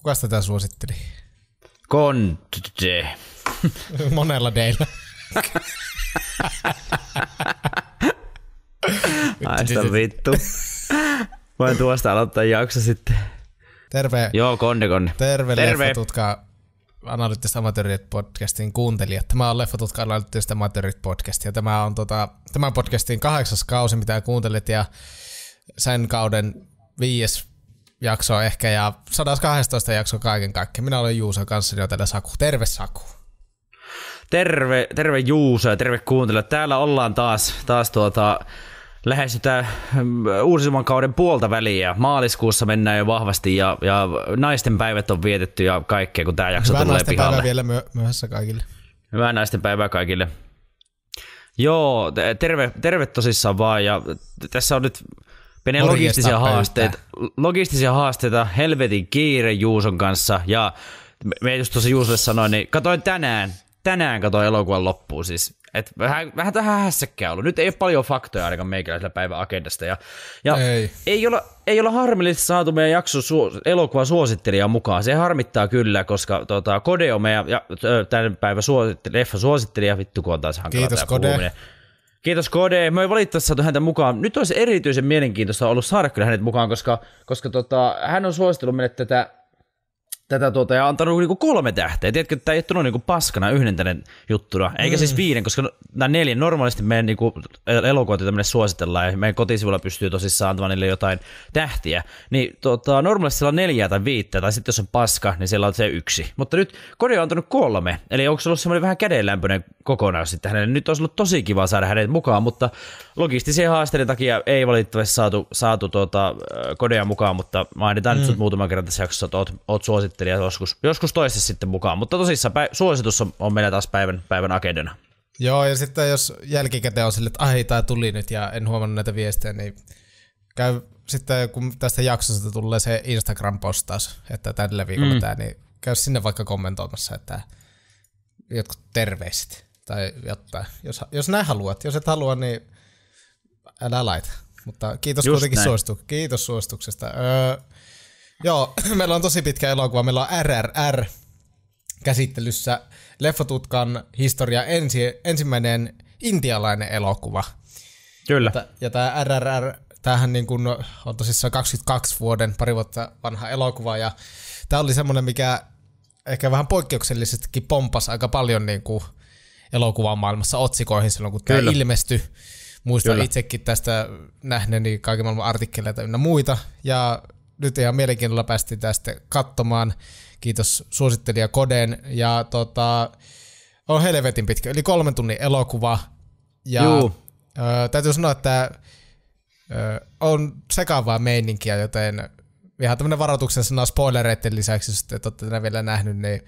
Kukas tätä suositteli? Conte. Monella deillä. Haista vittu. Voin tuosta aloittaa jakso sitten. Terve. Joo, Konde. Terve. Leffatutka Analyyttistä Amatöörit podcastin kuuntelijat. Tämä on Leffatutka Analyyttistä Amatöörit podcast ja tämä on tämän podcastin 8. kausi, mitä kuuntelit ja sen kauden 5. jakso ehkä ja 112 jakso kaiken kaikkiaan. Minä olen Juuso, kanssani on täällä Saku. Terve Saku. Terve Juuso ja terve kuuntelijat. Täällä ollaan taas lähestytään uusimman kauden puolta väliä. Maaliskuussa mennään jo vahvasti ja naisten päivät on vietetty ja kaikkea, kun tämä jakso hyvää tulee pihalle. Hyvää naisten päivää vielä myöhässä kaikille. Hyvää naisten päivää kaikille. Joo, terve tosissaan vaan ja tässä on nyt pieniä logistisia haasteita, helvetin kiire Juuson kanssa ja me just tuossa Juusolle sanoin, niin katoin tänään katoin elokuvan loppuun siis. Et vähän tähän hässäkkää ollut. Nyt ei ole paljon faktoja ainakaan meikäläisellä päivän agendasta. Ja ei olla harmillisesti saatu meidän jakso elokuvan suosittelijaa mukaan. Se harmittaa kyllä, koska Kode on meidän tämän päivän leffa suosittelija. Vittu kun on taas hankala. Kiitos Kode. Kiitos Kode. Me ei valitettavasti saatu häntä mukaan. Nyt olisi erityisen mielenkiintoista ollut saada kyllä hänet mukaan, koska hän on suositellut meille tätä ja antanut niinku 3 tähteä. Tiedätkö, että tämä ei ole tullut niinku paskana yhdentäinen juttuna, eikä siis 5, koska nämä 4 normaalisti meidän niinku elokuvat, joita meille suositellaan, ja meidän kotisivulla pystyy tosissaan antamaan niille jotain tähtiä, niin normaalisti siellä on 4 tai 5, tai sitten jos on paska, niin siellä on se 1. Mutta nyt Kode on antanut 3, eli onko se ollut semmoinen vähän kädenlämpöinen kokonaisuus sitten hänelle. Nyt olisi ollut tosi kiva saada hänet mukaan, mutta logistisen haasteiden takia ei valitettavasti saatu Kodea mukaan, mutta mainitaan nyt sut muutaman kerran tässä jaksossa, että oot suosittelija joskus toisessa sitten mukaan, mutta tosissaan suositus on meillä taas päivän agendana. Joo, ja sitten jos jälkikäteen on sille, että ai tää tuli nyt ja en huomannut näitä viestejä, niin käy sitten kun tästä jaksosta tulee se Instagram-postaus, että tällä viikolla tää, niin käy sinne vaikka kommentoimassa, että jotkut terveiset tai jotain. Jos näin haluat, jos et halua, niin älä laita. Mutta kiitos just kuitenkin kiitos suosituksesta. Joo, meillä on tosi pitkä elokuva. Meillä on RRR käsittelyssä Leffatutkan historia ensimmäinen intialainen elokuva. Kyllä. Ja tämä RRR, tämähän niin kuin on tosissaan 22 pari vuotta vanha elokuva. Ja tämä oli semmoinen, mikä ehkä vähän poikkeuksellisestikin pomppasi aika paljon niin kuin elokuvan maailmassa otsikoihin silloin, kun tämä ilmestyi. Muistan itsekin tästä nähneeni kaiken maailman artikkeleita ynnä muita. Ja nyt ihan mielenkiinnolla päästiin tästä katsomaan. Kiitos suosittelija Koden. Ja on helvetin pitkä, yli 3 tunnin elokuva. Ja täytyy sanoa, että on sekavaa meininkiä, joten ihan tämmöinen varoituksen sana spoilereiden lisäksi, jos et olette tänä vielä nähnyt, niin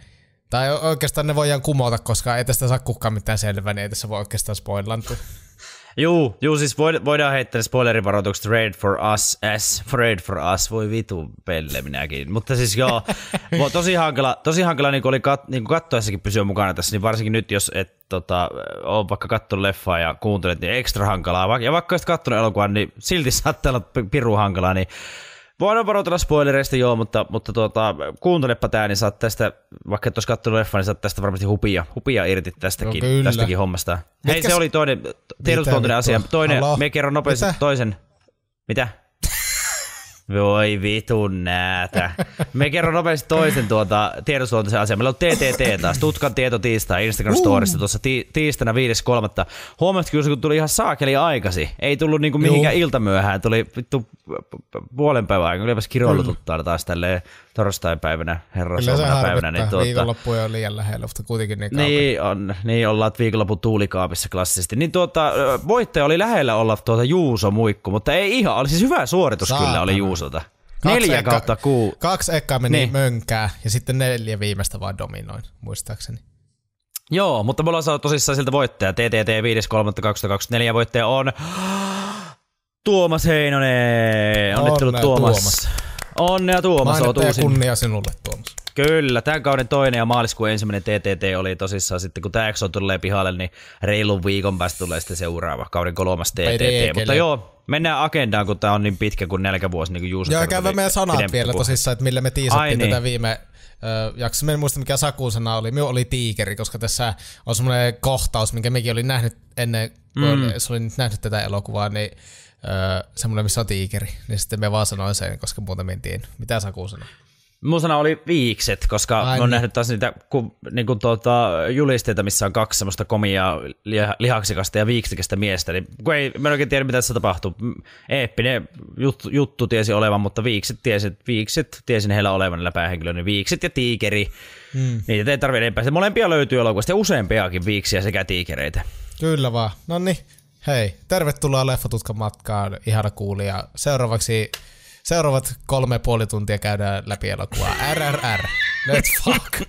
tai oikeastaan ne voidaan kumota, koska ei tästä saa kukaan mitään selvää, niin ei tässä voi oikeastaan spoilantua. Juu, siis voidaan heittää spoilerivaroitukset Raid for Us, voi vitu pelle minäkin. Mutta siis joo, tosi hankala niin oli kattoessakin pysyä mukana tässä, niin varsinkin nyt, jos et ole vaikka katsonut leffaa ja kuuntelet, niin ekstra hankalaa. Ja vaikka olisit katsonut elokuvan, niin silti saattaa olla pirun hankalaa, niin voidaan varoitella spoilereista joo, mutta kuuntelepa tää, niin saat tästä, vaikka et olisi katsonut leffaa, niin saat tästä varmasti hupia irti tästäkin hommasta. Hei, se oli toinen tiedotusluontoinen asia. Toinen, me kerron nopeasti toisen. Mitä? Voi vitun näätä. Me kerron nopeasti toisen tiedotusluontoisen asian. Meillä on TTT taas, Tutkan tieto tiistai Instagram-storissa tuossa tiistaina 5.3. Huomasitko, kun tuli ihan saakeli aikasi. Ei tullut niinku mihinkään iltamyöhään, tuli vittu puolen päivän aikaa. Olipas kiroilututtaa taas tälleen torstai-päivänä, herrasuomana päivänä. Niin viikonloppu ei ole liian lähellä, mutta kuitenkin niin kaukana. Niin ollaan viikonlopun tuulikaapissa klassisesti. Niin voittaja oli lähellä olla Juuso Muikku, mutta ei ihan, oli siis hyvä suoritus kyllä oli Juusolta. 4/6. 2 ekkaa meni mönkää ja sitten 4 viimeistä vaan dominoin, muistaakseni. Joo, mutta me ollaan saanut tosissaan siltä voittaja. TTT 5.3.2024 voittaja on Tuomas Heinonen. Onnittelut Tuomas. Onnea Tuomas. Mainetta ja kunnia sinulle Tuomas. Kyllä, tämän kauden toinen ja maaliskuun ensimmäinen TTT oli tosissaan sitten, kun tämä jakso tulee pihalle, niin reilun viikon päästä tulee sitten seuraava kauden 3. TTT. Mutta joo, mennään agendaan, kun tämä on niin pitkä kuin nälkävuosi, niin kuin Juuso. Joo, käydään meidän sanat vielä tosissaan, että millä me tiisattiin tätä viime jaksossa. En muista, mikä Saku-sana oli. Minun oli tiikeri, koska tässä on semmoinen kohtaus, minkä mekin olin nähnyt ennen, kun olin nähnyt tätä elokuvaa, niin semmoinen, missä on tiikeri. Niin sitten me vaan sanoin sen, koska muuten en tiedä. Mitä Saku sanoi? Mun sana oli viikset, koska mä oon nähnyt taas niitä julisteita, missä on 2 semmoista komiaa lihaksikasta ja viiksikästä miestä. Niin mä en oikein tiedä, mitä tässä tapahtuu. Eeppinen juttu tiesi olevan, mutta viikset tiesin heillä olevan näillä päähenkilöillä. Niin viikset ja tiikeri, niitä ei tarvitse enempää. Molempia löytyy elokuvasta ja useampiakin viiksiä sekä tiikereitä. Kyllä vaan. Noniin, hei, tervetuloa Leffatutkan matkaan, ihana kuulija. Seuraavat 3,5 tuntia käydään läpi elokuvaa. RRR. Let's fuck.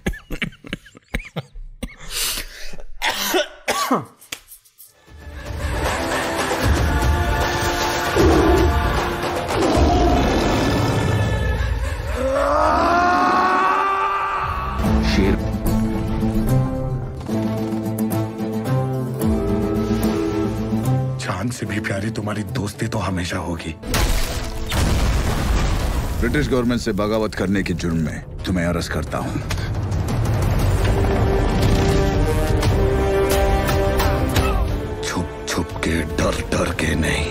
चांद से भी प्यारी तुम्हारी दोस्ती तो हमेशा होगी। British government से बगावत करने के जुर्म में तुम्हें अरेस्ट करता हूं। छुप छुप के डर डर के नहीं।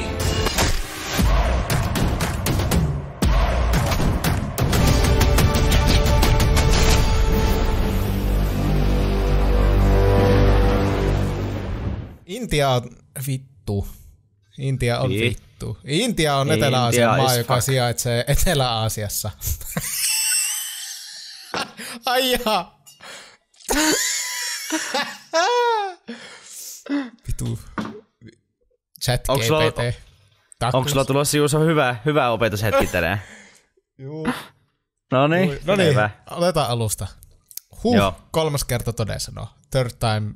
Intia on vittu. Intia on vittu. Intia on Etelä-Aasian maa, joka sijaitsee Etelä-Aasiassa. Aijaa. Vitu. ChatGPT. Onko sulla tulossa Juuso hyvä opetushetki tänään? Juu. Noniin, aletaan alusta. Kolmas kerta toden sanoo. Third time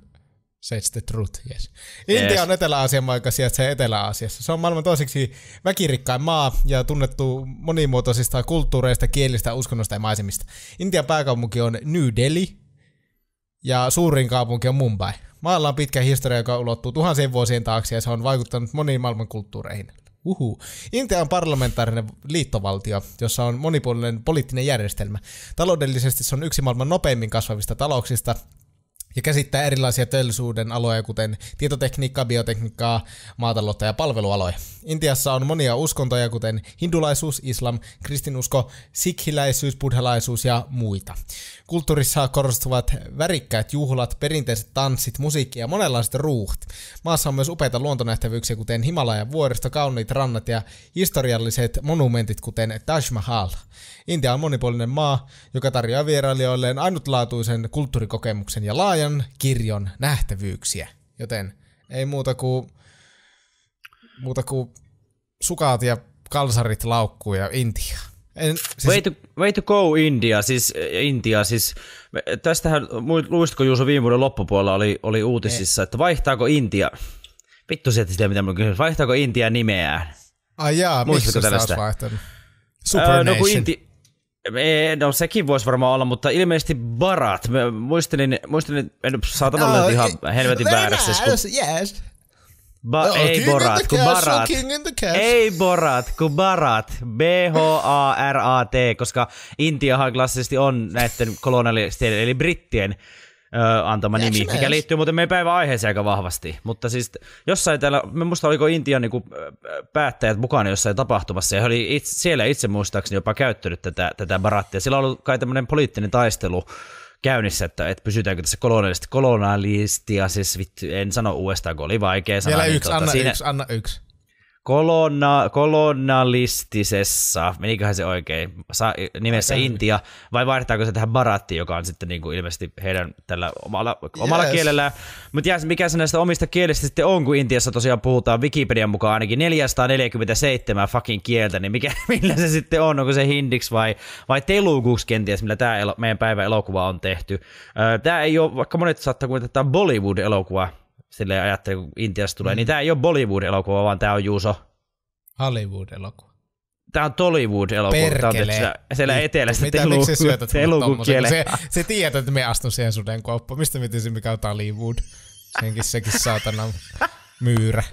says the truth, yes. Intia on Etelä-Aasian maa, joka sijaitsee Etelä-Aasiassa. Se on maailman toiseksi väkirikkain maa ja tunnettu monimuotoisista kulttuureista, kielistä, uskonnosta ja maisemista. Intian pääkaupunki on New Delhi ja suurin kaupunki on Mumbai. Maalla on pitkä historia, joka ulottuu tuhansien vuosien taakse ja se on vaikuttanut moniin maailman kulttuureihin. Intia on parlamentaarinen liittovaltio, jossa on monipuolinen poliittinen järjestelmä. Taloudellisesti se on yksi maailman nopeimmin kasvavista talouksista ja käsittää erilaisia teollisuuden aloja, kuten tietotekniikkaa, biotekniikkaa, maataloutta ja palvelualoja. Intiassa on monia uskontoja, kuten hindulaisuus, islam, kristinusko, sikhiläisyys, buddhalaisuus ja muita. Kulttuurissa korostuvat värikkäät juhlat, perinteiset tanssit, musiikki ja monenlaiset ruuat. Maassa on myös upeita luontonähtävyyksiä, kuten Himalajan vuoristo, kauniit rannat ja historialliset monumentit, kuten Taj Mahal. Intia on monipuolinen maa, joka tarjoaa vierailijoilleen ainutlaatuisen kulttuurikokemuksen ja laajan kirjon nähtävyyksiä. Joten ei muuta kuin sukat ja kalsarit laukkuu ja Intia. Way to go India, siis tästähän, luistiko Juuso viime vuoden loppupuolella oli uutisissa, että vaihtaako Intia, vittu sieltä sitä mitä minulla kysymys, vaihtaako Intia nimeään? Ai jaa, miksi sitä olisi vaihtanut? Supernation. No sekin voisi varmaan olla, mutta ilmeisesti Bharat. Muistelin saatan olla ihan helvetin väärässä. Yes. Ei Borat, kun Bharat. Ei Borat, kun Bharat. B-H-A-R-A-T, koska Intiahan klassisesti on näiden kolonialistien, eli brittien antama nimi, mikä liittyy muuten meidän päivän aiheeseen aika vahvasti. Mutta siis jossain täällä, muista oliko Intian niin päättäjät mukana jossain tapahtumassa, ja he oli siellä itse muistaakseni jopa käyttänyt tätä Bharattia. Sillä on ollut kai tämmöinen poliittinen taistelu käynnissä, että pysytäänkö tässä kolonialistia, siis vittu, en sano uudestaan, kun oli vaikea sana. Vielä anna yksi. Kolonialistisessa, meniköhän se oikein, nimessä Intia, vai vaihtaako se tähän Bharattiin, joka on sitten niin kuin ilmeisesti heidän tällä omalla kielellään. Mutta mikä se näistä omista kielistä sitten on, kun Intiassa tosiaan puhutaan Wikipedian mukaan ainakin 447 fucking kieltä, niin millä se sitten on? Onko se hindiksi vai teluguksi kenties, millä tämä meidän päivän elokuva on tehty? Tämä ei ole, vaikka monet saattaa kuvitella, että tämä on Bollywood-elokuva, silleen ajattelin, kun Intiasta tulee, niin tämä ei ole Bollywood-elokuva, vaan tämä on Juuso. Hollywood-elokuva. Tää on Tollywood-elokuva. Tää on siellä etelästä miksi sä syötät telugu-kielen. Se tiedät, että me astun siihen sudenkuoppaan. Mistä mä tiesin, mikä on Tollywood? Sekin saatana myyrä.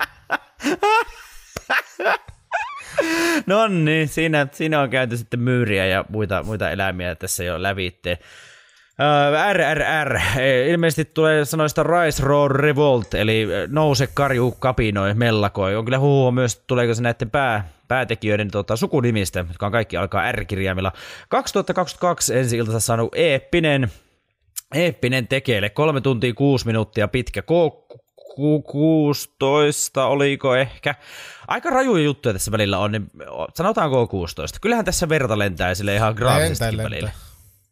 No niin, siinä on käyty sitten myyriä ja muita eläimiä tässä jo lävitte. RRR. Ilmeisesti tulee sanoista Rise, Roar, Revolt, eli nouse, karju, kapinoi, mellakoi. On kyllä huhua myös, tuleeko se näiden päätekijöiden sukunimistä, jotka on kaikki alkaa R-kirjaimilla. 2022 ensi iltansa saanut eeppinen tekeille. 3 tuntia 6 minuuttia pitkä. K16 oliko ehkä. Aika rajuja juttuja tässä välillä on, niin sanotaan K16. Kyllähän tässä verta lentää sille ihan graafisestikin välillä.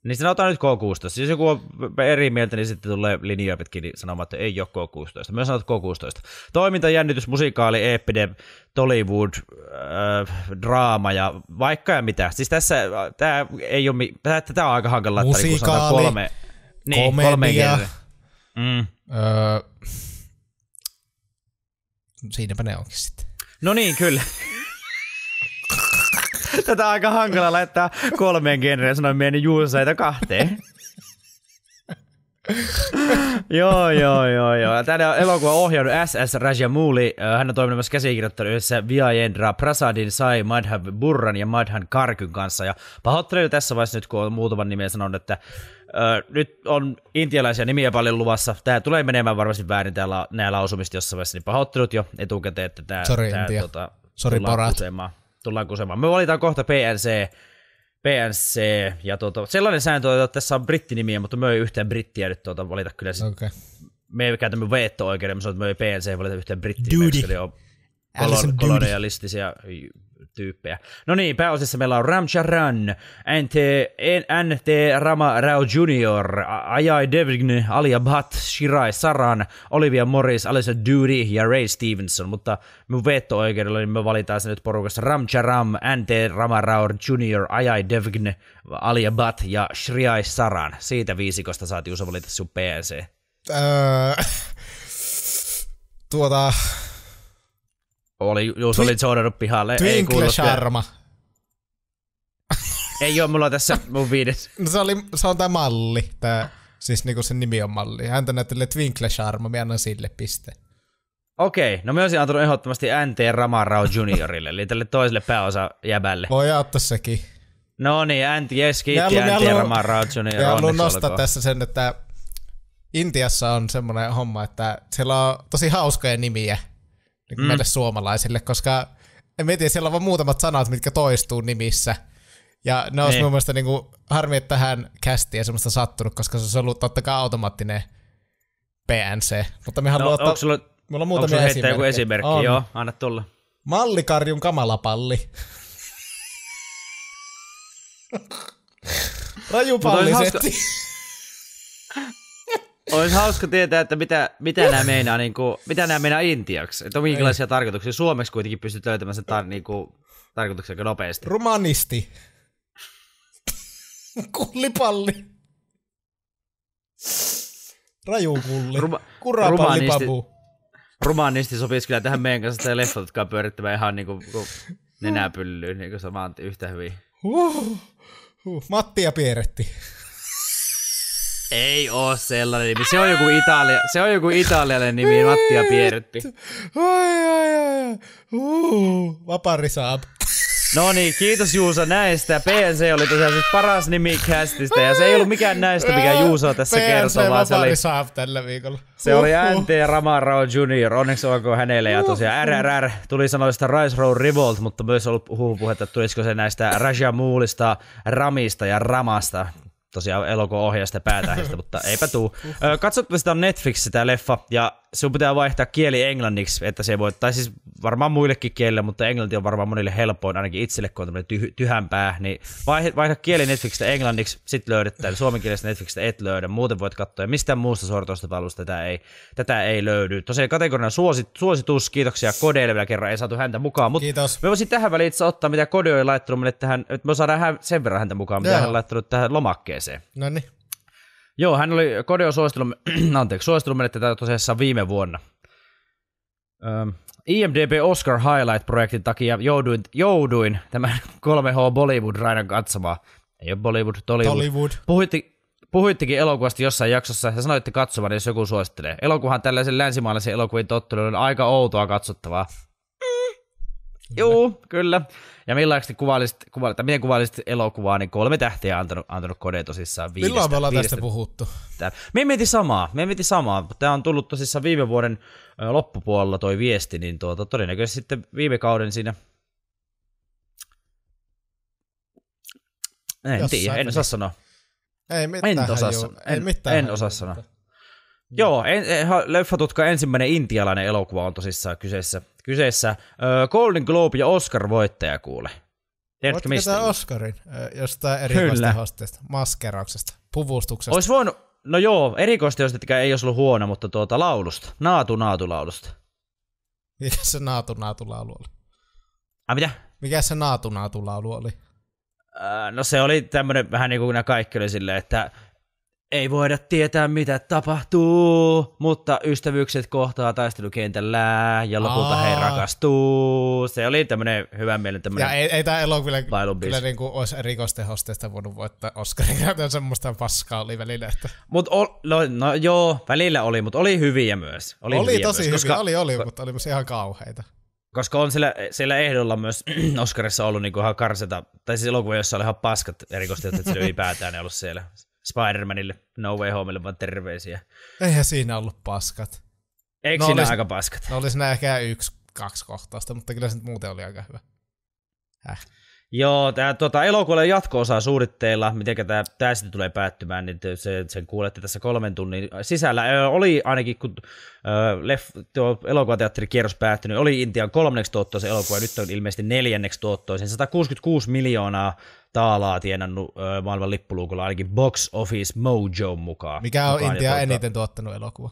Niin sanotaan nyt K16. Jos joku on eri mieltä, niin sitten tulee linjoja pitkin niin sanomaan, että ei ole K16. Myös sanot K16. Toimintajännitys, musikaali, eeppinen, Tollywood, draama ja vaikka ja mitä. Siis tässä tämä ei ole, tätä on aika hankala laittaa. Musikaali, komedia. Siinäpä ne onkin sitten. No niin, kyllä. Tätä on aika hankala laittaa 3 genreen, sanoin mieni Juusaita 2. Joo. Tänne on elokuva ohjannut S.S. Rajamouli. Hän on toiminut myös käsikirjoittanut yhdessä Vyajendra Prasadin, Sai Madhav Burran ja Madhan Karkyn kanssa. Ja pahoittelen tässä vaiheessa nyt, kun on muutaman nimen sanonut, että nyt on intialaisia nimiä paljon luvassa. Tämä tulee menemään varmasti väärin nämä lausumista jossain vaiheessa, niin pahoittelut jo etukäteen, että tämä tullaan kusemaan. Me valitaan kohta PNC ja sellainen sääntö, että tässä on brittinimiä, mutta me ei yhtään brittiä nyt valita kyllä. Okay. Me käytämme veto-oikeuden, mutta me ei PNC valita yhtään brittinimiä, koska ne on kolonialistisia tyyppejä. No niin, pääosissa meillä on Ram Charan, N.T. Rama Rao Jr., Ajay Devgan, Alia Bhatt, Shirai Saran, Olivia Morris, Alison Doody ja Ray Stevenson, mutta mun veto-oikeudella niin me valitaan se nyt porukassa Ram Charan, N.T. Rama Rao Jr., Ajay Devgan, Alia Bhatt ja Shirai Saran. Siitä viisikosta saat Juuso valita sun PNC. Juuso oli soodannut pihalle. Twinkle Sharma. Ei oo mulla tässä mun 5. No se on tää malli. Siis niinku sen nimi on malli. Häntä näyttelee Twinkle Sharma, mä annan sille piste. Okei, no mä olisin antanut ehdottomasti N.T. Rama Rao Juniorille, eli tälle toiselle pääosa jäbälle. Voi ottaa sekin. No niin, kiitti N.T. Rama Rao Junior. Ja haluan nostaa tässä sen, että Intiassa on semmoinen homma, että siellä on tosi hauskoja nimiä. Niin meille suomalaisille, koska en tiedä, siellä on vaan muutamat sanat, mitkä toistuu nimissä. Ja ne olisi mun mielestä niinku, harmi, että tähän kästiin ei semmoista sattunut, koska se olisi ollut totta kai automaattinen PNC. Mutta me haluan ottaa, mulla on muutamia esimerkkejä. Joku esimerkki? On. Joo, anna tulla. Mallikarjun kamalapalli. Rajupallisetti. Olisi hauska tietää, että mitä nämä meinaa, mitä nämä meinaa intiaksi. Että on minkälaisia tarkoituksia. Suomeksi kuitenkin pystyt löytämään sen tarkoituksia aika nopeasti. Rumanisti. Kullipalli. Rajukulli. Kurapallipapu. Rumanisti sopisi kyllä tähän meidän kanssa sitä leffat, jotka on pyörittämään ihan niinku nenäpyllyyn, niin kuin samaan yhtä hyvin. Matti ja Pieretti. Ei oo sellainen nimi. Se on joku italialainen nimi, Matti ja Pieretti. Vapari Saab. No niin, kiitos Juuso näistä. PNC oli tosiaan siis paras nimi castista ja se ei ollut mikään näistä, mikä Juuso tässä kertoo, vaan se oli Saab tällä viikolla. Se oli N.T. Rama Rao Jr. Onneksi olkoon hänelle ja tosiaan RRR tuli sanoista Rise, Roar, Revolt, mutta myös ollut huhupuhetta, että tulisiko se näistä Rajamoulista, Ramista ja Ramasta. Tosiaan elokuvan ohjaajasta ja päätähdistä, mutta eipä tuu. Katsottavasti sitä on Netflixissä tämä leffa, ja sun pitää vaihtaa kieli englanniksi, että se voi, tai siis varmaan muillekin kielille, mutta englanti on varmaan monille helpoin, ainakin itselle, kun on tämmöinen tyhänpää, niin vaihda kieli Netflixistä englanniksi, sit löydetään, suomenkielistä Netflixistä et löydä, muuten voit katsoa, ja mistään muusta sortoista palvelusta tätä ei löydy. Tosiaan kategoriana suositus, kiitoksia Kodeille vielä kerran, ei saatu häntä mukaan, mutta me voisin tähän väliin itse ottaa, mitä Kode oli laittanut meille tähän, että me saadaan sen verran häntä mukaan, mitä hän on laittanut tähän lomakkeeseen. Noniin. Joo, Kode on suositellut meille tätä tosiaan viime vuonna. IMDb Oscar Highlight-projektin takia jouduin tämän 3H Bollywood-raidan katsomaan. Ei ole Bollywood, Tollywood. Puhuittekin elokuvasta jossain jaksossa ja sanoitte katsomaan, jos joku suosittelee. Elokuvahan tällaisen länsimaalaisen elokuvien totteluun on aika outoa katsottavaa. Joo, kyllä. Ja miten kuvailisit elokuvaa, niin 3 tähteä antanut Kode tosissaan 5. Milloin me ollaan tästä puhuttu? Me mietin samaa. Tämä on tullut tosissaan viime vuoden loppupuolella toi viesti, niin todennäköisesti sitten viime kauden siinä. En tiedä, en osaa sanoa. Ei mitään. En osaa sanoa. Joo, Leffatutka ensimmäinen intialainen elokuva on tosissaan kyseessä. Golden Globe ja Oscar-voittaja kuule. Tiedätkö mistä? Voitko Oscarin jostain erikoistehosteesta, maskerauksesta, puvustuksesta? Olisi voinut, no joo, erikoistehosteetka ei olisi ollut huono, mutta laulusta, Naatu-laulusta. Mikä se Naatu-laulu oli? Mitä? Mikä se Naatu-laulu oli? No se oli tämmönen vähän niin kuin nämä kaikki oli silleen, että ei voida tietää mitä tapahtuu, mutta ystävyykset kohtaa taistelukentällä ja lopulta he rakastuu. Se oli tämmönen hyvän mielen tämmönen. Ja ei tää elokuva kyllä niinku olisi erikoistehosteesta voinut voittaa Oscarin, joten semmoista paskaa oli välillä. Että. No joo, välillä oli, mutta oli hyviä myös. Oli tosi hyviä, oli, mutta oli myös ihan kauheita. Koska on siellä ehdolla myös Oscarissa ollut niinku ihan karseta, tai siis elokuva, jossa oli ihan paskat erikoistehosteet, että ylipäätään ne ollut siellä. Spider-Manille, No Way Homelle vaan terveisiä. Eihän siinä ollut paskat. Eikö siinä aika paskat? No oli siinä ehkä 1-2 kohtausta, mutta kyllä se muuten oli aika hyvä. Joo, tämä elokuvalle jatko-osa suunnitteilla, miten tämä sitten tulee päättymään, niin sen kuulette tässä 3 tunnin sisällä. Oli ainakin, kun tuo elokuvateatterikierros päättynyt, oli Intian 3. tuottoisen elokuva, ja nyt on ilmeisesti 4. tuottoisen. 166 miljoonaa taalaa tienannut maailman lippuluukulla, ainakin Box Office Mojo mukaan. Mikä on Intia eniten tuottanut elokuva?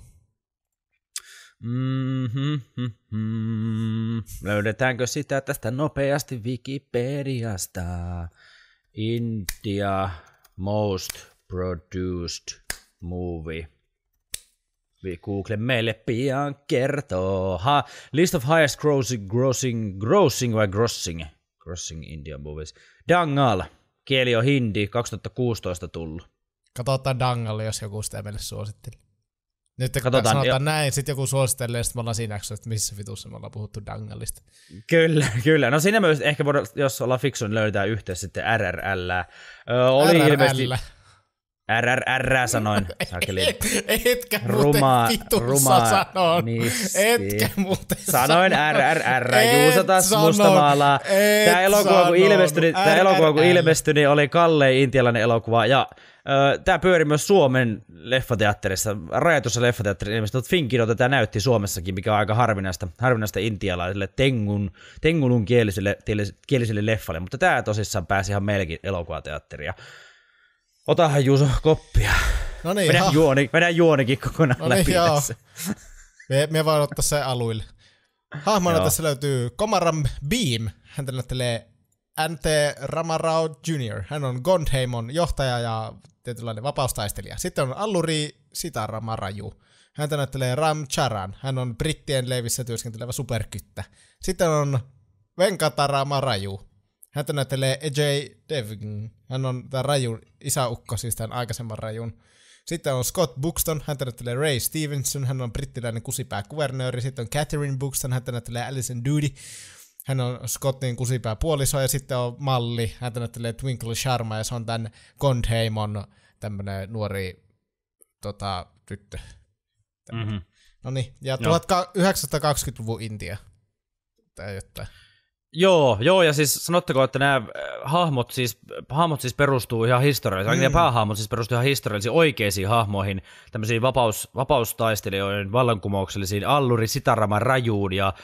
Löydetäänkö sitä tästä nopeasti Wikipediasta? India Most Produced Movie. Google meille pian kertoo. List of highest grossing Indian movies. Dangal. Kieli on hindi, 2016 tullut. Katsotaan Dangalle, jos joku sitä meille suositteli. Nyt kun sanotaan näin, sitten joku suosittelee, ja sitten me ollaan siinä jaksossa, että missä vitussa me ollaan puhuttu Dangalista. Kyllä. No siinä myös ehkä voidaan, jos ollaan fiksu, niin löydetään yhteys sitten RRL. Oli ilmeisesti RRR sanoin. Etkä muuten vitussa sanoin. Etkä muuten sanoin RRR. Juusa taas mustamaalaa. Tämä elokuva kun ilmestyi, oli kallein intialainen elokuva. Ja tämä pyöri myös Suomen leffateatterissa, rajatussa leffateatterissa ilmeisesti, mutta Finkino tätä näytti Suomessakin, mikä on aika harvinaista intialaiselle tengunun kieliselle leffalle, mutta tämä tosissaan pääsi ihan meillekin elokuvateatteriin. Otahan Juuso koppia. No niin, vedän juonikin kokonaan läpi tässä. Me voin ottaa se aluille. Hahmona tässä löytyy Komaram Beam. Häntä näyttelee N.T. Ramarao Jr. Hän on Gondheimon johtaja ja tietynlainen vapaustaistelija. Sitten on Alluri Sitaramaraju. Häntä näyttelee Ram Charan. Hän on brittien leivissä työskentelevä superkyttä. Sitten on Venkataramaraju. Häntä näyttelee Ajay Devgan. Hän on tämä Rajun isäukko, siis tämän aikaisemman Rajun. Sitten on Scott Buxton, häntä näyttelee Ray Stevenson. Hän on brittiläinen kusipää-kuvernööri. Sitten on Catherine Buxton, häntä näyttelee Alison Doody. Hän on Scottin kusipää puoliso. Ja sitten on Malli, häntä näyttelee Twinkle Sharma. Ja se on tämän Gondheimon tämmönen nuori tyttö. Mm-hmm. Noniin, ja 1920-luvun Intia. Tai jotain. Joo, ja siis sanottako, että nämä hahmot siis perustuu ihan historiallisiin, nämä päähahmot siis perustuu ihan historiallisiin oikeisiin hahmoihin, tämmöisiin vapaustaistelijoiden vallankumouksellisiin Alluri Sitaraman Rajuun ja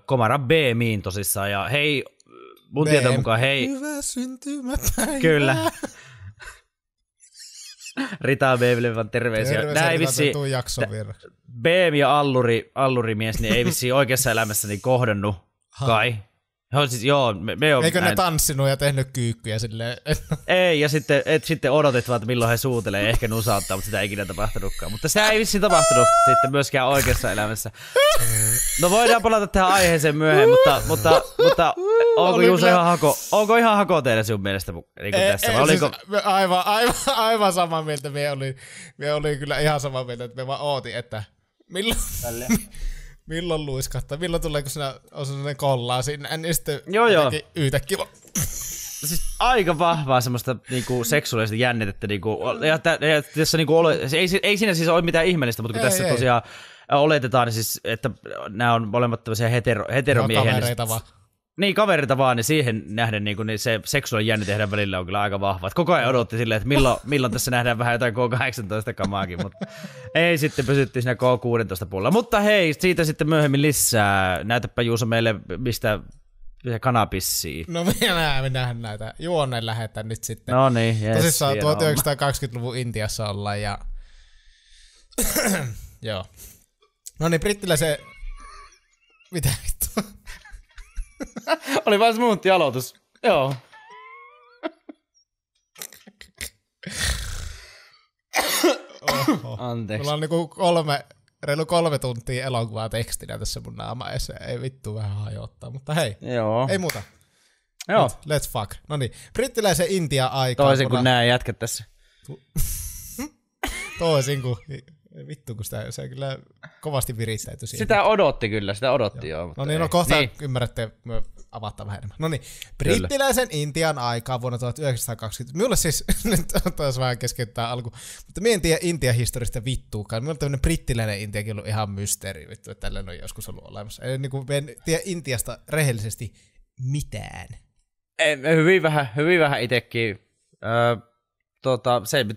Komara Beamiin tosissaan, ja hei, mun tietojen mukaan hei. Hyvää syntymäpäivää. Kyllä. Rita Beemille vaan terveisiä. Beam ja Alluri mies, niin ei vissiin oikeassa elämässäni kohdannut kai. Joo, me on Eikö ne tanssinut ja tehnyt kyykkyjä silleen? Ei, ja sitten odotit vaan, että milloin he suutelee ja ehkä nusauttaa, mutta sitä ei ikinä tapahtunutkaan. Mutta sitä ei vissiin tapahtunut sitten myöskään oikeassa elämässä. No voidaan palata tähän aiheeseen myöhemmin, mutta onko ihan hako teille sun mielestä niin tässä? Oliko? Siis, aivan samaa mieltä. Me oli kyllä ihan samaa mieltä, että me vaan ootin, että milloin luiskahtaa, milloin tulee, kun siinä on sellainen kollaa siinä, niin sitten yhtäkkiä. Siis aika vahvaa semmoista niinku seksuaalista jännitettä. Niinku, ei siinä siis ole mitään ihmeellistä, mutta kun tässä tosiaan oletetaan, niin siis, että nämä on molemmat tämmöisiä heteromiehiä. Kavereita vaan. Niin, kavereita vaan, niin siihen nähden niin se seksuaalinen jännite heidän välillä on kyllä aika vahva. Et koko ajan odotti silleen, että milloin tässä nähdään vähän jotain K18-kamaakin, mutta ei sitten pysyttiin siinä K16 puolella. Mutta hei, siitä sitten myöhemmin lisää. Näytäpä Juuso meille, mistä kanapissii. No me nähdään näitä. Juoneen lähetään nyt sitten. No niin, jes. Tosissaan 1920-luvun Intiassa ollaan ja... Joo. No niin, brittiläisen... Mitä vittu? Oli vaan smoothie-aloitus. Joo. Anteeksi. Mulla on niinku reilu 3 tuntia elokuvaa tekstinä tässä mun naamaessa. Ei vittu vähän hajottaa, mutta hei. Joo. Ei muuta. Joo. Let's fuck. No niin, brittiläisen Intia-aikaa. Toisin kuin nää jätkät tässä. Toisin kuin... Vittu, kun se kyllä kovasti viristäytyi siihen. Sitä odotti joo. No niin, kohta ymmärrätte, me avataan vähän enemmän. No niin, brittiläisen Intian aikaa vuonna 1920. Minulle siis, nyt taas vähän keskeyttää alku, mutta minä en tiedä Intian historiasta vittuukaan. Minulle tämmöinen brittiläinen Intiakin ollut ihan mysteeri, vittu, että tällainen on joskus ollut olemassa. Eli niin kuin en tiedä Intiasta rehellisesti mitään. Hyvin vähän itsekin.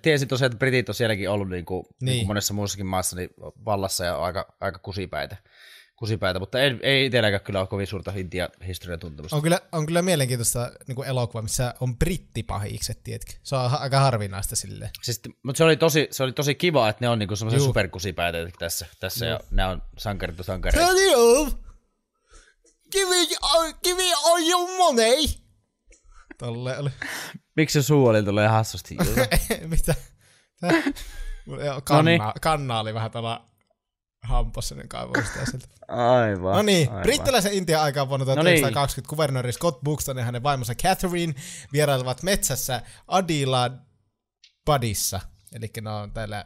Tiesin tosiaan, että britit on sielläkin ollut niin kuin monessa muussakin maassa niin vallassa ja aika kusipäitä, mutta ei itselläkään kyllä ole kovin suurta Intia-historian tuntemusta. On kyllä mielenkiintoista niin kuin elokuva, missä on brittipahikset, tiedätkö? Se on aika harvinaista silleen. Siis, mutta se oli tosi kiva, että ne on niin semmoisia superkusipäitä tässä ja nämä on sankarit. Give all your money! Tolle oli. Miksi se suu oli tulee hassusti? Mitä? Kanna oli vähän tuolla hampossa, niin kaivoin sitä sieltä. Aivan. No niin, brittiläisen Intian aikaan vuonna 1920 kuvernööri Scott Buxton ja hänen vaimonsa Catherine vierailevat metsässä Adilabadissa. Eli ne on täällä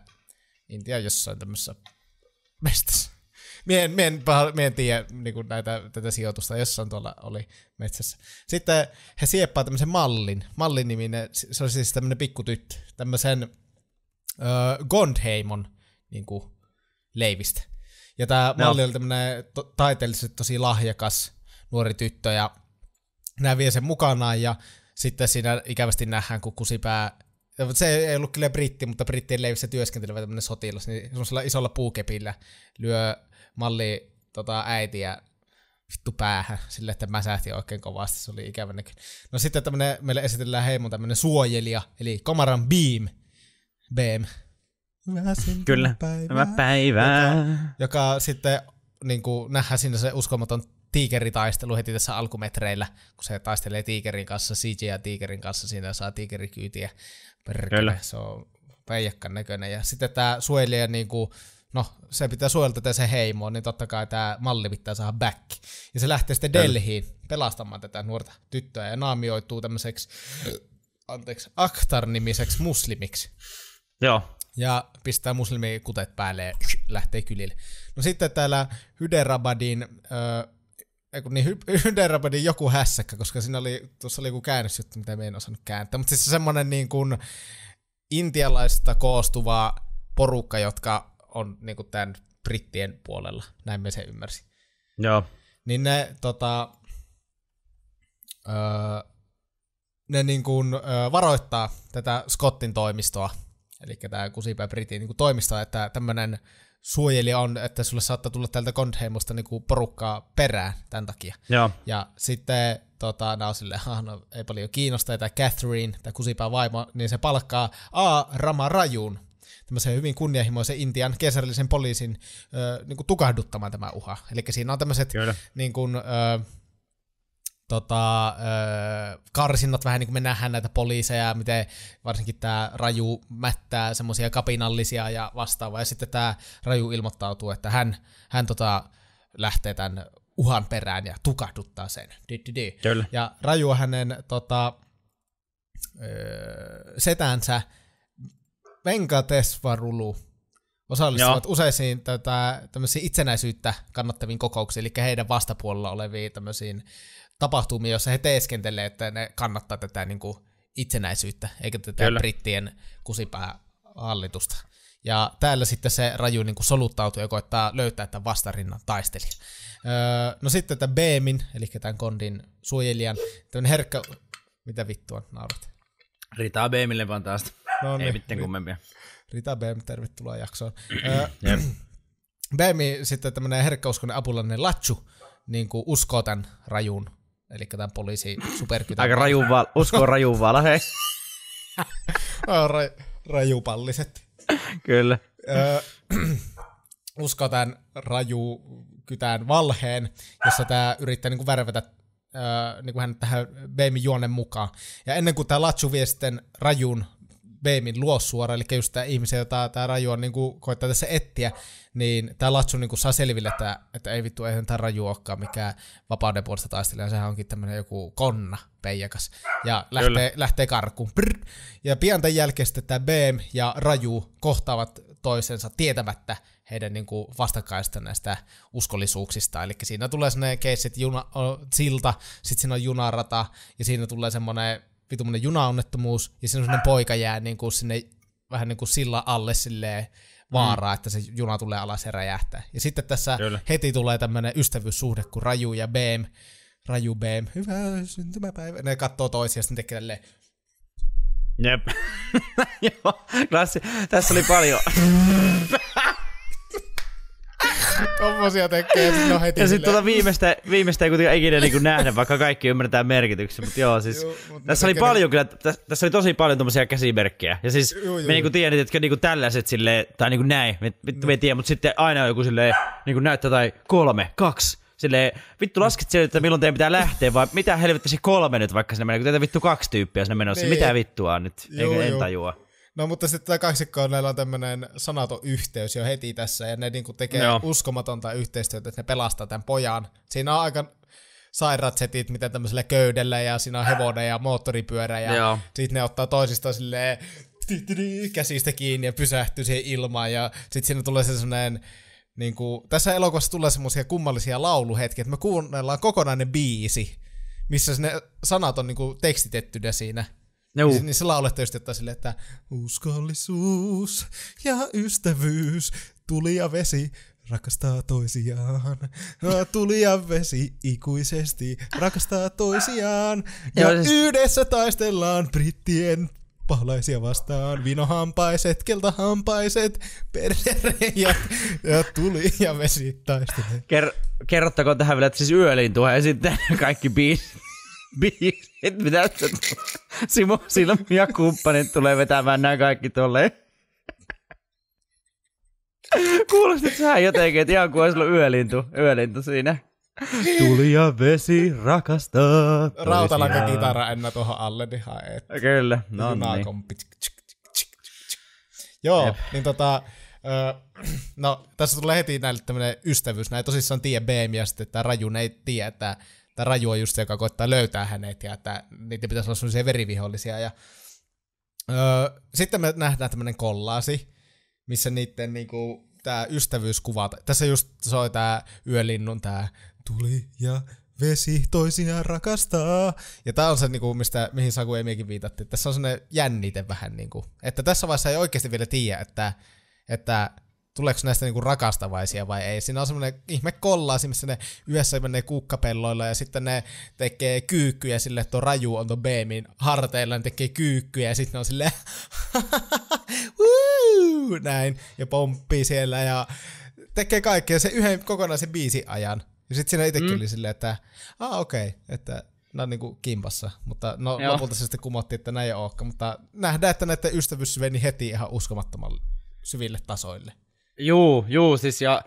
Intian jossain tämmössä mestassa. Mie en tiedä niin tätä sijoitusta, jossain tuolla oli metsässä. Sitten he sieppaa tämmöisen Mallin niminen, se oli siis tämmöinen pikkutyttö, tämmöisen Gondheimon niin kuin leivistä. Ja tää Malli oli tämmöinen taiteellisesti tosi lahjakas nuori tyttö, ja nää vie sen mukanaan, ja sitten siinä ikävästi nähdään, kun kusipää, se ei ollut kyllä britti, mutta brittien leivissä työskentelevä tämmöinen sotilas, niin semmoisella isolla puukepillä lyö Malli äitiä vittu päähän, silleen, että mäsähti oikein kovasti, se oli ikävä näköinen. No sitten meille esitellään heimon tämmönen suojelija, eli Komaran Beam. Kyllä, hyvää päivää. Joka sitten niin kuin nähdään siinä se uskomaton tiikeritaistelu heti tässä alkumetreillä, kun se taistelee tiikerin kanssa, CJ ja tiikerin kanssa, siinä saa tiikerikyytiä. Perkele, se on peijakkan näköinen. Ja sitten tää suojelija niinku, no se pitää suojella tätä se heimoon, niin totta kai tää Malli pitää saada back. Ja se lähtee sitten Delhiin pelastamaan tätä nuorta tyttöä ja naamioituu tämmöiseksi, Akhtar-nimiseksi muslimiksi. Joo. Ja pistää muslimikutet päälle ja lähtee kylille. No sitten täällä Hyderabadin joku hässäkkä, koska siinä tuossa oli joku käännösjuttu, mitä me en osannut kääntää. Mutta siis semmoinen niin kuin intialaista koostuva porukka, jotka on niin kuin tämän brittien puolella. Näin me sen ymmärsin. Joo. Niin ne niin kuin varoittaa tätä Scottin toimistoa, eli tämä kusipää britin niin kuin toimistoa, että tämmöinen suojelija on, että sulle saattaa tulla täältä Gondheimosta niinku porukkaa perään tämän takia. Joo. Ja sitten nää on silleen, no ei paljon kiinnosta, tämä Catherine, tämä kusipää vaimo, niin se palkkaa Rama Rajun, tämmöisen hyvin kunnianhimoisen Intian keisarillisen poliisin niinku tukahduttamaan tämä uha. Eli siinä on tämmöiset niin kuin, karsinnat vähän niin kuin me nähdään näitä poliiseja, miten varsinkin tämä Raju mättää semmoisia kapinallisia ja vastaavaa, ja sitten tämä Raju ilmoittautuu, että hän lähtee tämän uhan perään ja tukahduttaa sen. Kyllä. Ja Raju hänen setänsä Venkatesvarulu osallistuvat useisiin tämmöisiin itsenäisyyttä kannattaviin kokouksiin, eli heidän vastapuolella oleviin tämmöisiin tapahtumia, joissa he teeskentelee, että ne kannattaa tätä niin kuin itsenäisyyttä, eikä tätä brittien kusipäähallitusta. Ja täällä sitten se Raju niin kuin soluttautuu ja koettaa löytää tämän vastarinnan taistelijan. No sitten tämän Beamin, eli tämän Kondin suojelijan, tämmöinen herkkä... Mitä vittua naurat? Rita Beamille vaan taas. No niin, ei mitään kummempia. Rita Beam, tervetuloa jaksoon. Beami sitten tämmöinen herkkäuskoinen apulainen Latchu niin kuin uskoo tämän Rajun, eli tämän poliisi superkytän. Aika uskoo Rajun valheen. Rajupalliset. Kyllä. Uskoo tämän Raju-kytän valheen, jossa tämä yrittää niin kuin värvätä niin kuin hän tähän Beamin juonen mukaan. Ja ennen kuin tämä Latchu vie sitten Rajun Beamin luo suoraan, eli just tämä ihmisiä, jota tämä Raju on niin kuin koittaa tässä etsiä, niin tämä Latchu niin kuin saa selville, että ei vittu, eihän tämä Raju olekaan mikään vapauden puolesta taistelija, sehän onkin tämmöinen joku konna peijakas. Ja lähtee karkuun. Brr. Ja pian tämän jälkeen sitten tämä Beam ja Raju kohtaavat toisensa tietämättä heidän niin kuin vastakkaista näistä uskollisuuksista. Eli siinä tulee sellainen case, että silta, sitten siinä on junarata, ja siinä tulee semmoinen vitumainen junaonnettomuus, ja siinä on sellainen poika jää niin kuin sinne vähän niin kuin sillan alle silleen vaaraa, että se juna tulee alas ja räjähtää. Ja sitten tässä heti tulee tämmöinen ystävyyssuhde, kun Raju ja Beam, hyvää syntymäpäivää, ne katsoo toisiaan, ja sitten tekee tälleen. Jep. Joo, klassi. Tässä oli paljon. Tommosia tekee, sitten on heti. Ja sitten viimeistä ei kuitenkaan ikinä niin nähdä, vaikka kaikki ymmärtää merkityksen. Mutta joo, siis tässä oli paljon kyllä, tässä oli tosi paljon tommosia käsimerkkejä. Ja siis me niinku tiedät, että niinku tällaiset silleen, tai niinku näin, me ei tiedä, mutta sitten aina on joku silleen, niinku näyttää tai 3, 2, silleen, vittu lasket sieltä, että milloin teidän pitää lähteä, vai mitä helvettä se 3 nyt vaikka sinne menee, kun teitä vittu 2 tyyppiä sinne menossa, niin. Mitä vittua nyt, en tajua. No mutta sitten tämä kaksikko, näillä on tämmöinen sanaton yhteys jo heti tässä, ja ne niinku tekee uskomatonta yhteistyötä, että ne pelastaa tämän pojan. Siinä on aika sairaat setit, mitä tämmöisellä köydellä, ja siinä on hevonen ja moottoripyörä, ja sitten ne ottaa toisistaan silleen käsistä kiinni ja pysähtyy siihen ilmaan, ja sitten siinä tulee sellainen, niinku, tässä elokuvassa tulee semmoisia kummallisia lauluhetkiä, että me kuunnellaan kokonainen biisi, missä ne sanat on niinku tekstitettynä siinä. Niin se lauletta just jotain silleen, että uskollisuus ja ystävyys, tuli ja vesi rakastaa toisiaan. Tuli ja vesi ikuisesti rakastaa toisiaan. Ja yhdessä taistellaan brittien paholaisia vastaan. Vinohampaiset, keltahampaiset, persereijät ja tuli ja vesi taistelee. Kerrottakoon tähän vielä, että siis Yölintu ja sitten kaikki biisit, mitä Simo Silmi ja kumppanit tulee vetämään nämä kaikki tolleen. Kuulostit sä jotenkin, että ihan kuin olisi ollut yölintu siinä. Tuli ja vesi rakastaa. Rautalanka-kitara ennä tuohon alle, niin haet. Kyllä, no niin. Joo, niin no tässä tulee heti näille tämmönen ystävyys. Näin tosissaan tiedä Beam ja sitten tämä Raju, ne ei tiedä, että tämä Raju on just se, joka koittaa löytää hänet ja että niitä pitäisi olla sellaisia verivihollisia. Ja, sitten me nähdään tämmönen kollaasi, missä niiden niinku, tää ystävyyskuva, tässä just soi tää Yölinnun tää tuli ja vesi toisiaan rakastaa. Ja tää on se, niinku, mihin Saku ja miekin viitattiin. Tässä on sellainen jännite vähän, niinku, että tässä vaiheessa ei oikeasti vielä tiedä, että tuleeko näistä niinku rakastavaisia vai ei. Siinä on semmoinen ihme kollaasi, missä ne yhdessä menee kuukkapelloilla ja sitten ne tekee kyykkyjä sille, että tuo Raju on tuon Beamin harteilla, ne tekee kyykkyjä ja sitten ne on silleen näin ja pomppii siellä ja tekee kaikkea se yhden kokonaisen biisin ajan. Ja sitten siinä itsekin oli silleen, että okei, että ne on niinku kimpassa, mutta lopulta se sitten kumottiin, että näin ei olekaan, mutta nähdään, että näiden ystävyys meni heti ihan uskomattoman syville tasoille. Juu, siis ja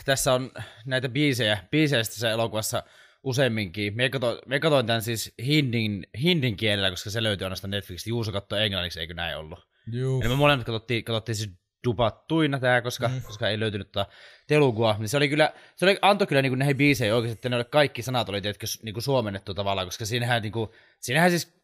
tässä on näitä biisejä tässä elokuvassa useamminkin. Me katoin tämän siis hindin kielellä, koska se löytyy ainoastaan Netflixistä. Juuso katsoi englanniksi, eikö näin ollut? Juu. Eli me molemmat katsottiin siis dupattuina tää, koska ei löytynyt telugua. Niin se antoi kyllä niinku näihin biiseihin oikeasti, että ne kaikki sanat oli niinku suomennettu tavallaan, koska siinähän siis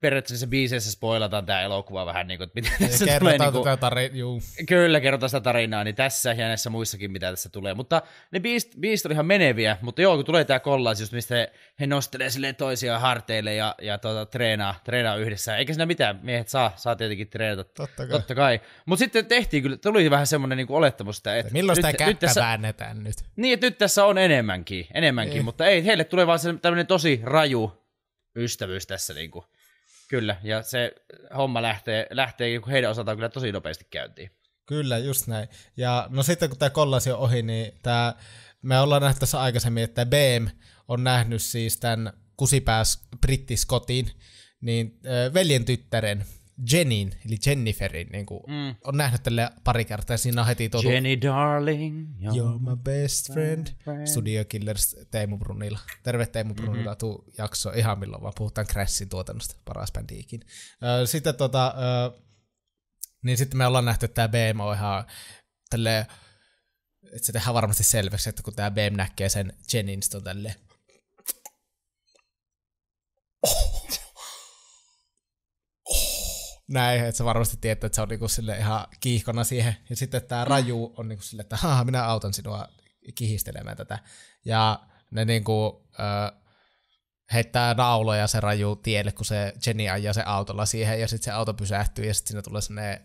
periaatteessa biiseissä spoilataan tää elokuva vähän niinku, että miten tässä tulee niinku... Kyllä, kerrotaan sitä tarinaa, niin tässä ja näissä muissakin, mitä tässä tulee. Mutta ne biisit oli ihan meneviä, mutta joo, kun tulee tää kollaus, just mistä he nostelee silleen toisiaan harteille ja treenaa yhdessä. Eikä siinä mitään, miehet saa tietenkin treenata. Totta kai. Mutta sitten tuli vähän semmoinen niinku olettamus, että milloin sitä kättä väännetään nyt? Niin, että nyt tässä on enemmänkin, mutta ei, heille tulee vaan tämmöinen tosi raju ystävyys tässä niinku. Kyllä, ja se homma lähtee heidän osaltaan kyllä tosi nopeasti käyntiin. Kyllä, just näin. Ja no sitten kun tämä kollasi on ohi, niin me ollaan nähty tässä aikaisemmin, että BM on nähnyt siis tämän kusipääs Britti Scottin, niin veljen tyttären Jennin, eli Jenniferin, niin on nähnyt tälle pari kertaa, ja siinä on heti tuotu Jenny darling, you're my best friend. Studio Killers Teemu Brunilla. Terve Teemu Brunilla, tuu jakso ihan milloin vaan puhutaan Crashin tuotannosta, paras bändi ikin. Sitten niin sitten me ollaan nähty, että tämä BM on ihan tälleen, että se tehdään varmasti selväksi, että kun tämä BM näkee sen Jennin, niin on tälleen näin, että sä varmasti tiedät, että se on niinku sille ihan kiihkona siihen. Ja sitten tää Raju on niinku sille, että minä autan sinua kihistelemään tätä. Ja ne niinku heittää nauloja se Raju tielle, kun se Jenny ajaa se autolla siihen, ja sitten se auto pysähtyy, ja sitten siinä tulee sellainen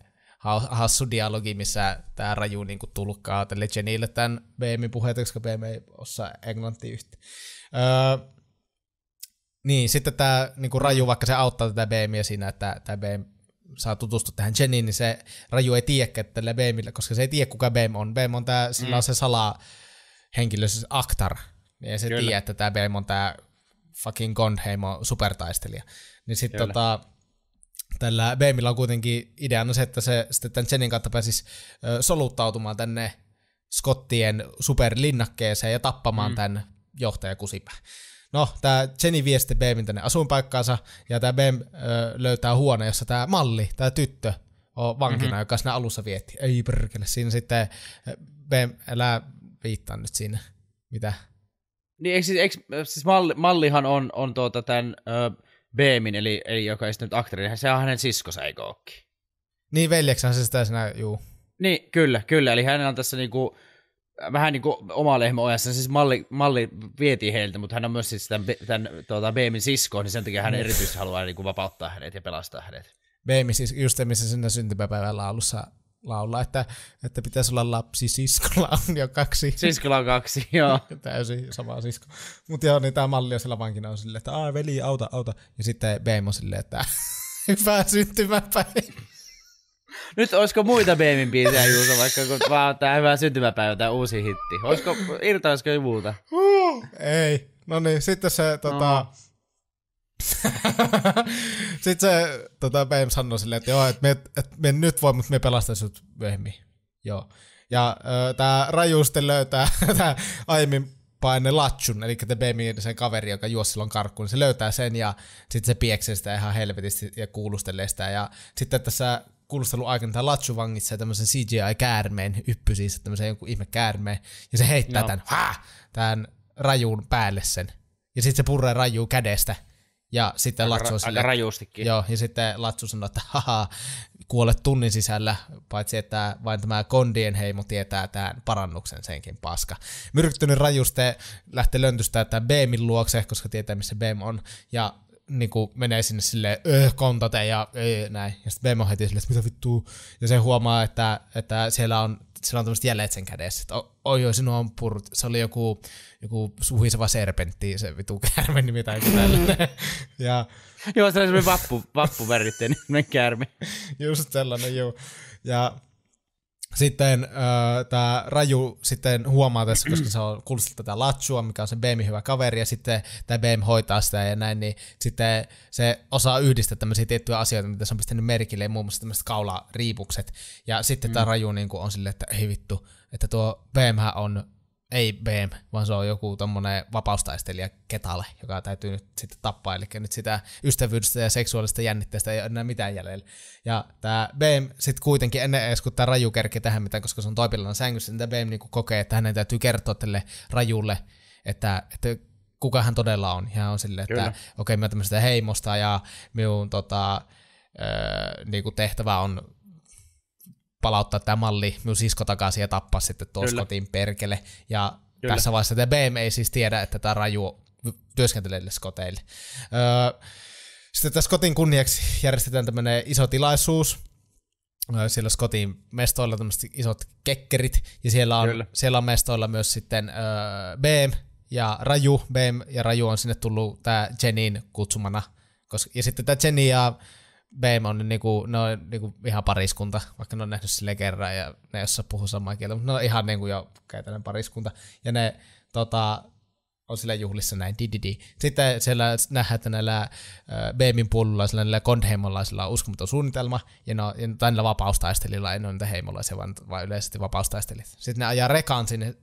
hassu dialogi, missä tää Raju niinku tulkkaa tälle Jennylle tämän BMin puheita, koska BM ei osaa englantia yhtä. Niin, sitten tää niinku Raju, vaikka se auttaa tätä BMiä siinä, että tää BM saa tutustua tähän Jenniin, niin se Raju ei tiedäkään tälle BMille, koska se ei tiedä, kuka BM on. BM on sillä on se salahenkilö, siis Akhtar, niin ei se tiedä, että tää BM on tää fucking Gondheimo supertaistelija. Niin sitten tällä BMillä on kuitenkin ideana se, että se sitten tämän Jennin kautta pääsisi soluttautumaan tänne Scottien superlinnakkeeseen ja tappamaan tämän johtajakusipää. No, tää Jenny vie sitten BMin tänne asuinpaikkaansa, ja tää BM löytää huone, jossa tää Malli, tää tyttö, on vankina, joka siinä alussa vietti. Ei perkele, siinä sitten BM, älä viittaa nyt siinä. Mitä? Niin, siis Mallihan on tämän BMin, eli joka ei nyt aktori, se on hänen siskonsa, eikö ookin? Niin, veljeksään se sitä siinä, juu. Niin, kyllä, eli hänellä on tässä niinku vähän niin kuin oma lehmä ojassa, siis malli vietiin heiltä, mutta hän on myös siis tämän BMin sisko, niin sen takia hän erityisesti haluaa niin kuin vapauttaa hänet ja pelastaa hänet. BM siis just se, missä sinne syntymäpäivän laulussa laulaa, että pitäisi olla lapsi, siskolla on jo 2. Siskolla on 2, joo. Täysin sama sisko. Mutta joo, niin tämä Malli on siellä vankina on silleen, että veli, auta. Ja sitten BM on silleen, että hyvää syntymäpäivää. Nyt olisiko muita BMin biisejä, Juuso, vaikka kun vaan tää hyvä syntymäpäivä, tää uusi hitti. Irtaisiko jo muuta? Ei. No niin, sitten se sitten se BM sanoi silleen, että joo, että me nyt voi, mutta me pelastaa sut myöhemmin. Joo. Ja tää Raju sitten löytää tää aiemmin paine Latchun, eli BMin sen kaveri, joka juosi silloin karkkuun, niin se löytää sen ja sitten se pieksee sitä ihan helvetisti ja kuulustelee sitä. Ja sitten tässä kuulustelun aikana tämä Latchu vangitsee tämmöisen CGI-käärmeen, yppy siis, tämmöisen joku ihme käärmeen, ja se heittää tämän Rajuun päälle sen. Ja sitten se purree Rajuu kädestä. Ja sitten Latchu on silleen, aika rajustikin. Joo, ja sitten Latchu sanoo, että kuolet tunnin sisällä, paitsi että vain tämä Kondien heimo tietää tämän parannuksen, senkin paska. Myrktynyt Raju sitten lähtee löntystä tämän BMin luokse, koska tietää missä BM on, ja niinku menee sinne silleen kontate ja näin. Ja sitten BM on heti silleen, että mitä vittua. Ja se huomaa, että siellä on tämmöiset jäljet sen kädessä. Että oi, sinua on purrut. Se oli joku suhiseva serpentti, se vitu käärme nimi tai joku tällainen. Joo, se oli semmoinen vappuväritteinen käärme. Just sellainen, joo. Ja sitten tämä Raju sitten huomaa tässä, koska se on kuullut tätä Latchua, mikä on se BMin hyvä kaveri, ja sitten tämä BM hoitaa sitä ja näin, niin sitten se osaa yhdistää tämmöisiä tiettyjä asioita, mitä se on pistänyt merkille, muun muassa tämmöiset kaulariipukset. Ja sitten tämä Raju niin on silleen, että ei vittu, että tuo BM on ei BM, vaan se on joku tommonen vapaustaistelija Ketale, joka täytyy nyt sitten tappaa, eli nyt sitä ystävyydestä ja seksuaalista jännitteestä ei ole enää mitään jäljellä. Ja tää BM sitten kuitenkin ennen edes, kun tää Raju kerkee tähän mitään, koska se on toipillaan sängyssä, niin tää BM niinku kokee, että hänen täytyy kertoa tälle Rajulle, että kuka hän todella on. Ja hän on silleen, että okei, mä tämmöisestä heimosta ja minun niinku tehtävä on palauttaa tämä malli minun sisko takaisin ja tappaa sitten tuo Scottin perkele. Ja tässä vaiheessa tämä BM ei siis tiedä, että tämä Raju työskentelee Scotteille. Sitten tässä Scottin kunniaksi järjestetään tämmöinen iso tilaisuus. Siellä Scottin mestoilla tämmöiset isot kekkerit, ja siellä on mestoilla myös sitten BM ja Raju. BM ja Raju on sinne tullut tää Jenin kutsumana. Ja sitten tää Jenny ja BM on ne on ihan pariskunta, vaikka ne on nähnyt silleen kerran ja ne ei osaa puhua samaa kieltä, mutta ne on ihan jo käytännön pariskunta. Ja ne on sillä juhlissa näin, di. Sitten siellä nähdään, että näillä BMin puolulaisilla, näillä kondheimolaisilla on uskomaton suunnitelma, tai näillä vapaustaistelilla, ei ole niitä heimolaisia, vaan yleisesti vapaustaistelijat. Sitten ne ajaa rekan sinne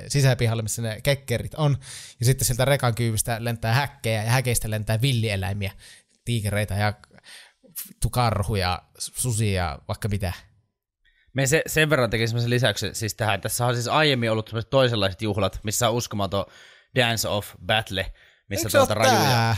sisäpihalle, missä ne kekkerit on, ja sitten sieltä rekan kyyvistä lentää häkkejä, ja häkeistä lentää villieläimiä, tiikereitä ja karhuja, susia ja vaikka mitä. Me sen verran tekin semmoisen lisäyksen siis tähän. Tässä on siis aiemmin ollut semmoiset toisenlaiset juhlat, missä on uskomaton Dance of Battle, missä Rajuja.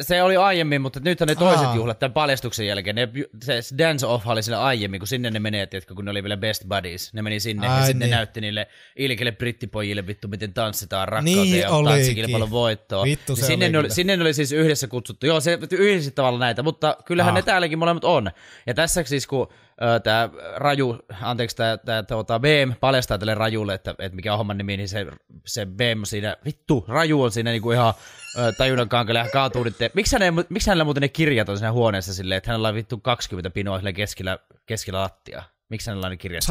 Se oli aiemmin, mutta nyt on ne toiset juhlat tämän paljastuksen jälkeen. Se Dance Off oli siinä aiemmin, kun sinne ne menee, tiedätkö, kun ne oli vielä Best Buddies. Ne meni sinne ja sitten ne näytti niille ilkeille brittipojille vittu, miten tanssitaan rakkauteen ja tanssikilpailun voittoa. Vittu, sinne ne oli siis yhdessä kutsuttu. Joo, se yhdessä tavalla näitä, mutta kyllähän ne täälläkin molemmat on. Ja tässä siis kun tämä Raju, anteeksi, tämä BM paljastaa tälle Rajulle, että mikä on homman nimi, niin se BM siinä, vittu, Raju on siinä niinku ihan tajunnan kankalla ja kaatuu nyt. Miksi hänellä muuten ne kirjat on siinä huoneessa silleen, että hänellä on vittu 20 pinoa keskellä lattia? Miksi hänellä on ne kirjat?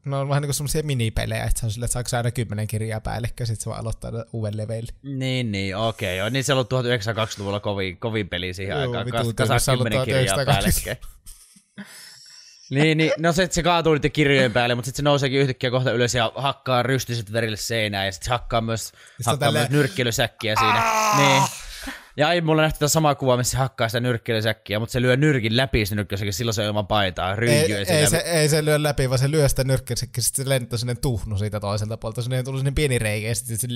Ne on vähän niin kuin semmoisia minipelejä, että se on silleen, että saako aina 10 kirjaa päällekkäin, sitten se vaan aloittaa uuden leveille. Niin, okei. Joo. Niin se on ollut 1920-luvulla kovin peli siihen aikaan. Kasaa 10 kirjaa päällekkäin. Niin, no se kaatuu niiden kirjojen päälle, mutta sitten se nouseekin yhtäkkiä kohta ylös ja hakkaa rystyset verille seinään ja sitten se hakkaa myös nyrkkeilysäkkiä siinä. Niin. Ja ei mulla nähty tätä samaa kuvaa, missä se hakkaa sitä nyrkkeilysäkkiä, mutta se lyö nyrkin läpi se nyrkkeilysäkkiä, silloin se on ilman paitaa, ei se lyö läpi, vaan se lyö sitä nyrkkeilysäkkiä, sitten se lentää sinne tuhnu siitä toiselta puolta, sinne tuli sinne pieni reikä ja sitten se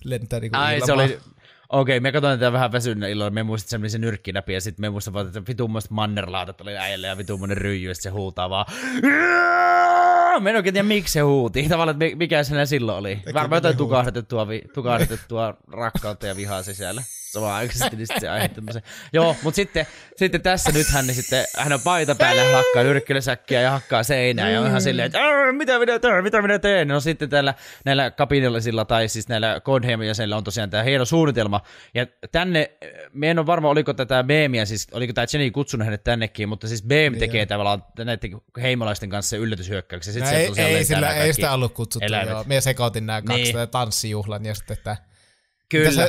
lentää niinku ilmaa. Se oli... Okei, me katsoin tätä vähän väsynä illalla, me muistin sen, se nyrkki läpi, ja sitten me muistin vaan, että vitummoiset mannerlaatat oli äijälle, ja vitummoinen ryijy, ja sitten se huutaa vaan. Mä en oikein tiedä, miksi se huuti. Tavallaan, että mikä se silloin oli. Varmaan jotain tukahdutettua rakkautta ja vihaa sisällä. Samaan aikaisesti, niin sitten se aihe tämmöisen. Joo, mutta sitten tässä nyt hän on paita päällä, hän hakkaa nyrkkeilysäkkiä ja hakkaa seinää, ja on ihan silleen, että mitä minä teen? No sitten näillä kapinallisilla, tai siis näillä Godheimin jäsenillä on tosiaan tämä hieno suunnitelma, ja tänne, me en ole varma, oliko tätä BMiä, siis oliko tämä Jenny kutsunut hänet tännekin, mutta siis BM tekee tavallaan näiden heimolaisten kanssa yllätyshyökkäyksiä. No ei sitä ollut kutsuttu, joo. Mie sekoitin nämä kaksi tanssijuhlan, ja sitten että... Kyllä,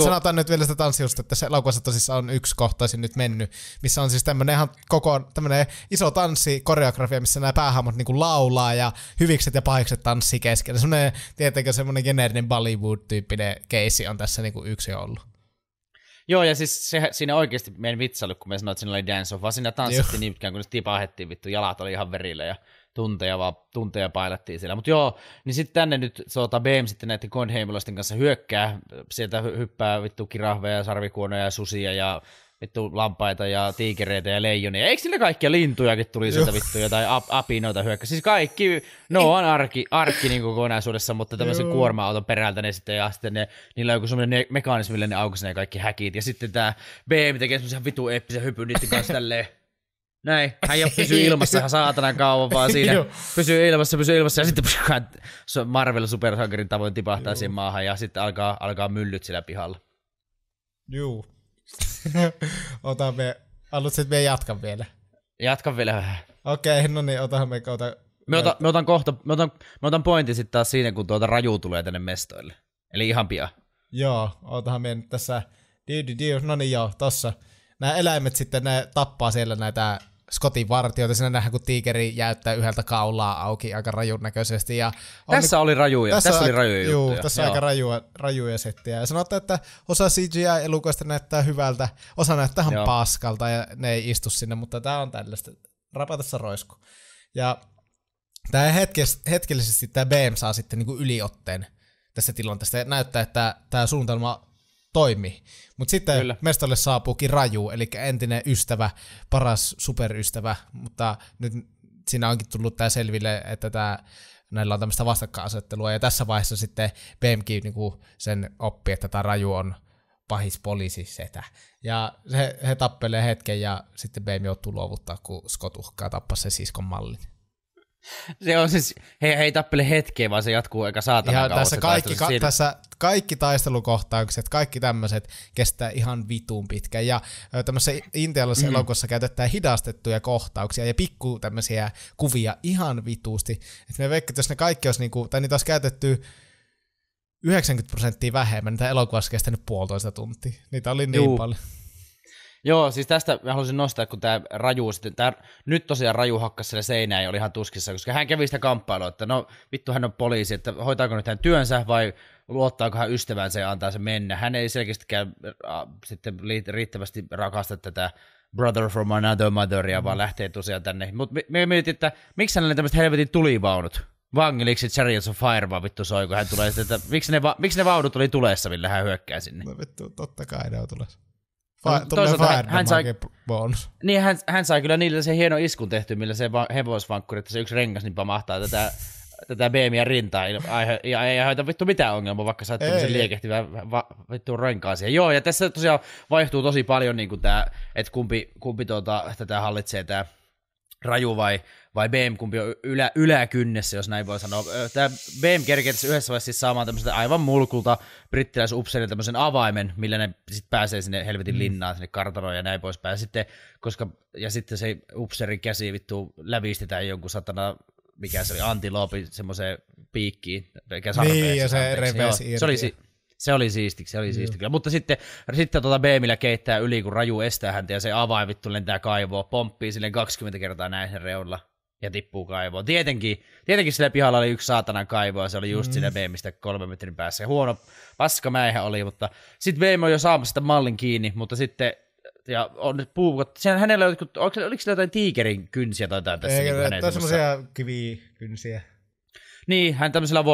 sanotaan nyt vielä sitä tanssijusta, että tässä elokuvassa tosissaan on yksi kohtaisin nyt mennyt, missä on siis tämmönen ihan tämmönen iso tanssikoreografia, missä nämä päähahmot niinku laulaa ja hyvikset ja pahikset tanssii keskellä. Semmoinen, tietenkin semmoinen geneerinen Bollywood-tyyppinen keissi on tässä niinku yksi ollut. Joo, ja siis siinä oikeasti meidän vitsailu, kun me sanoin, että siinä oli dance-off, vaan siinä tanssittiin niin pitkään, kun ne tipahettiin vittu, jalat oli ihan verillä ja tunteja pailattiin siellä. Mutta joo, niin sitten tänne nyt BM sitten näiden Godheimolaisten kanssa hyökkää, sieltä hyppää vittu kirahveja ja sarvikuonoja ja susia ja vittu lampaita ja tiikereitä ja leijonia. Eikö sillä kaikkia lintujakin tuli sieltä vittu jotain apinoita hyökkää? Siis kaikki, on arkki niin kokonaisuudessa, mutta tämmöisen kuorma-auton perältä ne sitten, ja sitten niillä on joku semmoinen mekanismi, millä ne aukaisi ne kaikki häkit. Ja sitten tää BM tekee semmoisen vittu eeppisen hypyn niiden kanssa tälleen. Näin, hän pysyy ilmassa ihan saatanan kauan vaan siinä. Pysyy ilmassa ja sitten Marvel supersankarin tavoin tipahtaa siihen maahan ja sitten alkaa myllyt siellä pihalla. Juu. Haluatko, että me jatkan vielä? Jatkan vielä vähän. Okei, no niin, otahan me kohta. Me otan pointin sitten taas siinä, kun Raju tulee tänne mestoille. Eli ihan pian. Joo, otahan me nyt tässä. No niin joo, tossa. Nämä eläimet sitten, ne tappaa siellä näitä Scottin vartijoita. Siinä nähdään, kun tiikeri jäyttää yhdeltä kaulaa auki aika rajun näköisesti. Ja tässä oli rajuja. Tässä oli rajuja juttuja. Tässä on aika rajuja settiä. Ja sanotaan, että osa CGI-elukoista näyttää hyvältä, osa näyttää ihan paskalta ja ne ei istu sinne, mutta tää on tällaista rapatessa roisku. Ja tää hetkellisesti tää BM saa sitten niinku yliotteen tässä tilanteessa ja näyttää, että tää suunnitelma toimii. Mutta sitten mestolle saapuukin Raju, eli entinen ystävä, paras superystävä, mutta nyt siinä onkin tullut tää selville, että näillä on tämmöistä vastakkainasettelua, ja tässä vaiheessa sitten BMkin niinku sen oppi, että tämä Raju on pahis poliisisetä. Ja he tappelee hetken, ja sitten BM joutuu luovuttaa, kun Scott uhkaa tappaa sen siskon mallin. Se on siis, he ei tappele hetkeä, vaan se jatkuu aika saatanan kauan. Tässä kaikki taistelukohtaukset, kaikki tämmöiset kestää ihan vituun pitkään. Ja tämmöisessä intialaisessa elokuvassa käytetään hidastettuja kohtauksia ja pikku tämmöisiä kuvia ihan vituusti. Et me veikkaan, että jos ne kaikki olisi, niinku, tai niitä olisi käytetty 90% vähemmän, niin tämä elokuva olisi kestänyt 1,5 tuntia. Niitä oli niin paljon. Joo, siis tästä mä haluaisin nostaa, kun tämä Raju sitten, nyt tosiaan Raju hakkasi sille seinään ja oli ihan tuskissa, koska hän kävi sitä kamppailua, että no vittu hän on poliisi, että hoitaako nyt hän työnsä vai luottaako hän ystävänsä ja antaa se mennä. Hän ei selkeästikään sitten riittävästi rakasta tätä brother from another motheria, vaan lähtee tosiaan tänne. Mutta me mietin, että miksi hänelle tämmöiset helvetin tulivaunut? Vangiliksi Chariots of Fire vaan vittu soi, kun hän tulee, että miksi ne vaunut oli tulessa, millä hän hyökkää sinne? No vittu, totta kai ne on tulessa. Hän sai kyllä niille se hieno iskun tehty, millä se hevosvankkuri, että se yksi rengas niin pamahtaa tätä BM:n rintaa ja ei aiheuta vittu mitään ongelmaa, vaikka sä oot tämmöisen liekehtivän vittu renkaan siihen. Joo, ja tässä tosiaan vaihtuu tosi paljon niin tämä, että kumpi tätä hallitsee, tämä Raju vai BM, kumpi on yläkynnessä, jos näin voi sanoa. Tämä BM kerkee tässä yhdessä vaiheessa siis saamaan tämmöistä aivan mulkulta brittiläisupseerin tämmöisen avaimen, millä ne sitten pääsee sinne helvetin linnaan, sinne kartanoon ja näin poispäin. Ja sitten se upseerin käsi vittu lävistetään jonkun satana, mikä se oli, antiloopi semmoiseen piikkiin. Niin, ja se revesi irti. Se oli siisti kyllä. Mutta sitten BMillä keittää yli, kun Raju estää häntä ja se avain vittu lentää kaivoon, pomppii silleen 20 kertaa näin sen reunalla ja tippuu kaivoon. Tietenkin sillä pihalla oli yksi saatanan kaivo ja se oli just siinä BMistä 3 metrin päässä. Ja huono paskamäihän oli, mutta sitten BM on jo saamassa sitä mallin kiinni, mutta sitten ja on nyt puukot. Hänellä oliko sillä jotain tiikerin kynsiä tai jotain tässä? Ei, semmoisia kivikynsiä. Niin, hän tämmöisellä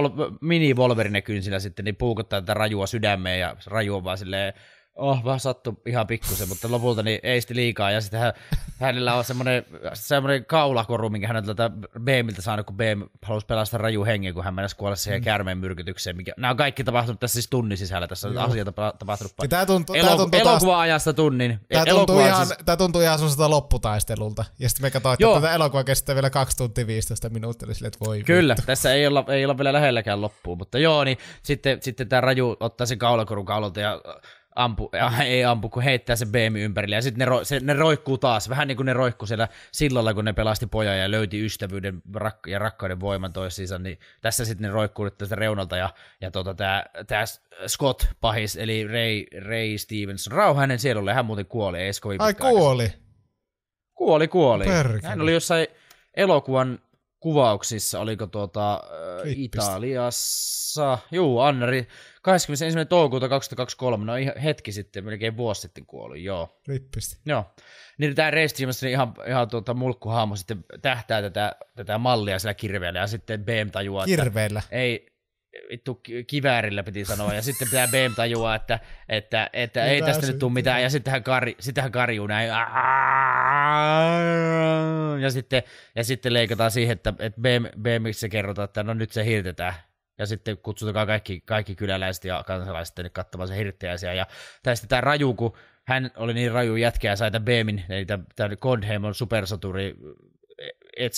mini-Wolverine-kynsillä sitten niin puukottaa tätä Rajua sydämeen ja Raju on vaan silleen, vaan sattu ihan pikkusen, mutta lopulta niin ei sitten liikaa. Ja sitten hänellä on semmoinen kaulakoru, minkä hän on tältä BMiltä saanut, kun BM halusi pelastaa Raju hengen, kun hän mennäisi kuolla siihen käärmeen myrkytykseen. Nämä on kaikki tapahtunut tässä siis tunnin sisällä, tässä on asioita tapahtunut elokuva-ajasta tunnin. Tämä tuntuu ihan semmoiselta lopputaistelulta. Ja sitten me katsoin, että tätä elokuvaa kestää vielä 2 tuntia 15 minuuttia, niin silleen, että voi kyllä, vittu. Tässä ei olla vielä lähelläkään loppuun, mutta joo, niin sitten tämä Raju ottaa sen kaulakorun kaulolta ja ei ampu, kun heittää sen BM ympärille, ja sitten ne roikkuu taas, vähän niin kuin ne roikkuu siellä sillalla, kun ne pelasti pojan ja löyti ystävyyden ja rakkauden voiman toisiinsa, niin tässä sitten ne roikkuu nyt tästä reunalta, ja tämä Scott pahis, eli Ray Stevenson, rauha hänen sielulle, hän muuten kuoli, ei edes kovin pitkä kuoli. Perkele. Hän oli jossain elokuvan kuvauksissa, oliko Italiassa, Anneri, 21. toukokuuta 2023, no hetki sitten, melkein vuosi sitten kuoli, joo. Rippisti. Joo. Niin tämä Ray Stevenson ihan mulkkuhaamo sitten tähtää tätä mallia sillä kirveellä, ja sitten BM tajuaa, kirveellä? Ei, vittu kiväärillä piti sanoa, ja sitten pitää BM tajua, että ei tästä nyt tule mitään, ja sitten hän karjuu näin, ja sitten leikataan siihen, että BMissä kerrotaan, että no nyt se hirtetään, ja sitten kutsutaan kaikki kyläläiset ja kansalaiset tänne katsomaan se hirttäjäisiä, ja tämä Raju, kun hän oli niin raju jätkä ja sai tämän BMin, eli tämän Condheimon supersoturi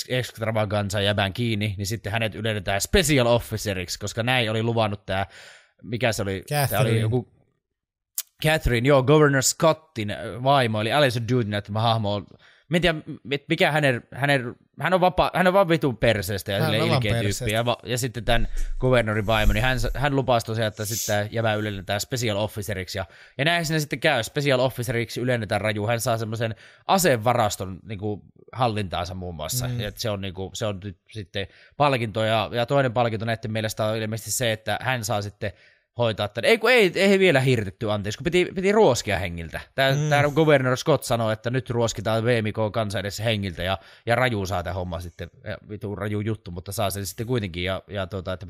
extravaganza jäbän kiinni, niin sitten hänet ylennetään special officeriksi, koska näin oli luvannut tämä, mikä se oli? Tämä oli joku Catherine, Governor Scottin vaimo, eli Alison Duden, että hahmo on Mä en tiedä, mikä hän on vaan vitun perseestä ja silleen ilkeä tyyppi. Ja sitten tämän guvernorin vaimo, niin hän lupasi tosiaan, että sitten jäbä ylennetään special officeriksi. Ja näin sinne sitten käy, special officeriksi ylennetään raju. Hän saa semmoisen asevaraston niin kuin hallintaansa muun muassa. Ja se on, niin kuin, se on sitten palkinto. Ja toinen palkinto näiden mielestä on ilmeisesti se, että hän saa sitten hoitaa tämän. Ei vielä hirtetty, anteeksi, kun piti ruoskia hengiltä. Tämä Governor Scott sanoi, että nyt ruoskitaan VMK kansan edessä hengiltä, ja raju saa tämä homma sitten, vitu raju juttu, mutta saa sen sitten kuitenkin, että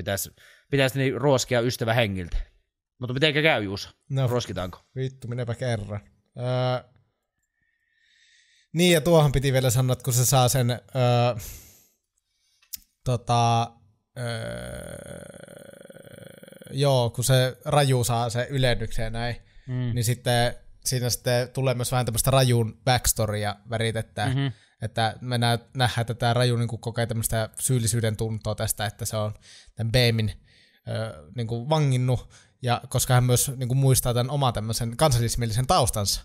pitäisi niin ruoskia ystävä hengiltä. Mutta mitenkä käy, Juuso? No, ruoskitaanko? Vittu, minäpä kerran. Niin, ja tuohon piti vielä sanoa, että kun se saa sen joo, kun se raju saa se ylennyksen näin, niin sitten siinä sitten tulee myös vähän tämmöistä rajun backstorya väritettä, että me nähdään, että tämä raju niin kokee tämmöistä syyllisyyden tuntoa tästä, että se on tämän Beamin niin vanginnut, ja koska hän myös niin muistaa tämän oman tämmöisen kansallismielisen taustansa,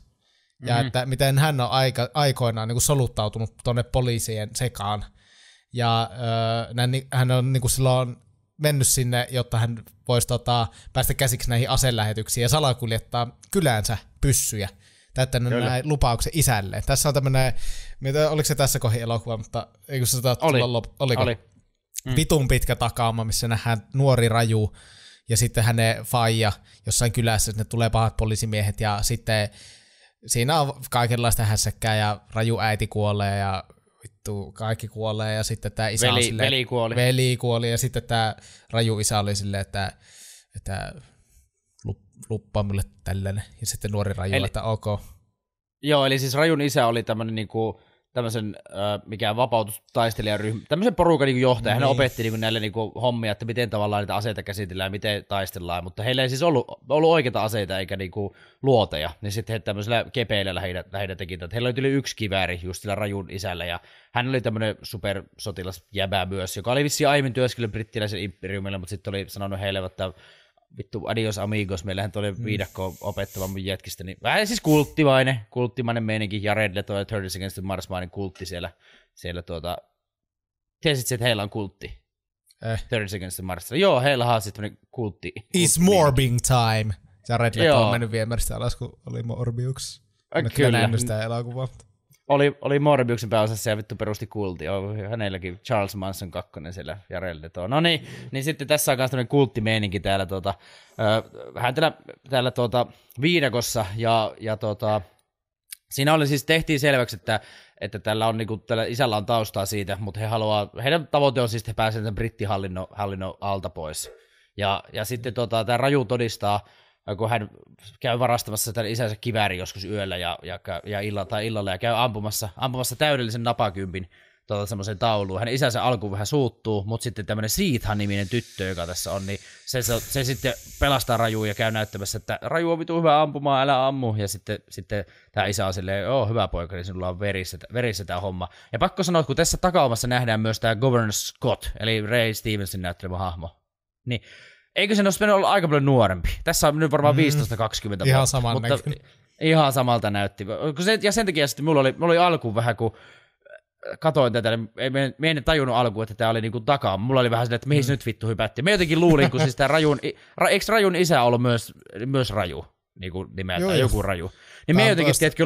ja että miten hän on aikoinaan niin soluttautunut tuonne poliisien sekaan, ja hän on niin silloin mennyt sinne, jotta hän voisi päästä käsiksi näihin aselähetyksiin ja salakuljettaa kyläänsä pyssyjä, täyttänyt näin lupauksen isälleen. Tässä on tämmöinen, oliko se tässä kohdin elokuva, mutta eikö se oliko? Oli. Vitun pitkä takauma, missä nähdään nuori raju ja sitten hänen faija jossain kylässä, sinne tulee pahat poliisimiehet ja sitten siinä on kaikenlaista hässäkkää ja raju äiti kuolee ja kaikki kuolee ja sitten tämä isä on silleen, veli kuoli ja sitten tämä raju isä oli silleen, että luppaa mulle tällainen ja sitten nuori raju, että ok. Joo, eli siis rajun isä oli tämmöinen niinku tämmöisen mikään vapautustaistelijaryhmä, tämmöisen porukan niinku johtaja, hän opetti niinku näille niinku hommia, että miten tavallaan niitä aseita käsitellään, miten taistellaan, mutta heillä ei siis ollut oikeita aseita eikä niinku luoteja, niin sitten he tämmöisellä kepeillä lähinnä teki, että heillä oli yli yksi kivääri just sillä rajun isällä, ja hän oli tämmöinen supersotilasjäbä myös, joka oli vissiin aiemmin työskennellyt brittiläisen imperiumilla, mutta sitten oli sanonut heille, että vittu, adios amigos, meillähän tuolle viidakko opettava mun jätkistä, niin vähän siis kulttimainen meininki, Jared Leto ja 30 Seconds to Mars-mainen kultti siellä tiesit, että heillä on kultti? 30 Seconds to Mars. Joo, heillä on siis tämmönen kultti. It's morbing time. Jared Leto on mennyt viemäristä alas, kun oli Morbius. Kyllä nähnyt sitä elokuvaa. Oli Morbiuksen pääosassa ja vittu perusti kultti. Hänelläkin Charles Manson 2 siellä Jared Leto. No niin sitten tässä on myös tämmöinen kulttimeininki täällä vähän täällä viidakossa ja siinä oli siis tehtiin selväksi, että tällä on niinku tällä isällä on taustaa siitä, mutta heidän tavoite on siis, että he pääsevät sen brittihallinnon alta pois. Ja sitten tämä raju todistaa, kun hän käy varastamassa tämän isänsä kivääri joskus yöllä ja illalla ja käy ampumassa täydellisen napakympin semmoiseen tauluun. Hänen isänsä alkuun vähän suuttuu, mutta sitten tämmöinen Siithan-niminen tyttö, joka tässä on, niin se sitten pelastaa Rajua ja käy näyttämässä, että Raju on vitu hyvä ampumaan, älä ammu. Ja sitten tämä isä on silleen, hyvä poika, niin sinulla on verissä tämä homma. Ja pakko sanoa, että kun tässä takaumassa nähdään myös tämä Governor Scott, eli Ray Stevenson näyttelemä hahmo, niin eikö se olisi olla aika paljon nuorempi? Tässä on nyt varmaan 15-20 vuotta. Ihan saman ihan samalta näytti. Ja sen takia sitten mulla oli alkuun vähän, kun katoin tätä, me en tajunnut alkuun, että tämä oli niinku takaa. Mulla oli vähän silleen, että mihin se nyt vittu hypätti. Me jotenkin luulin, kun siis tämä eikö Rajun isä ollut myös Raju, niinku nimeltään, joku Raju. Niin me jotenkin, tiedätkö,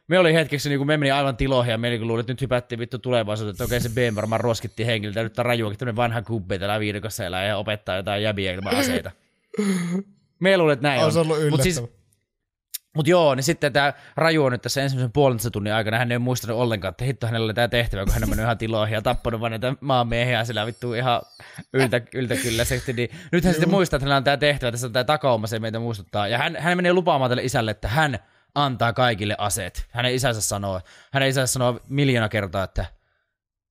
me oli hetkeksi, niin kuin me meni aivan tiloihin ja me luulin, että nyt hypättiin vittu tulevaisuuteen, että okei se BM varmaan roskittiin henkilöltä, nyt on Rajuakin tämmöinen vanha kubbe täällä viidakossa elää ja opettaa jotain jäbiä ilman aseita. Me luulin, että näin on. Se ollut yllättävä. Mutta joo, niin sitten tämä Raju on nyt tässä ensimmäisen puolentoista tunnin aikana, hän ei ole muistanut ollenkaan, että hitto hänellä oli tämä tehtävä, kun hän on mennyt ihan tiloihin ja tappanut vaan näitä maanmiehiä sillä vittu ihan yltäkylläisesti. Niin nyt hän sitten muistaa, että hänellä on tämä tehtävä, tässä on tämä takauma, se meitä muistuttaa. Ja hän menee lupaamaan tälle isälle, että hän antaa kaikille aseet. Hänen isänsä sanoo miljoona kertaa, että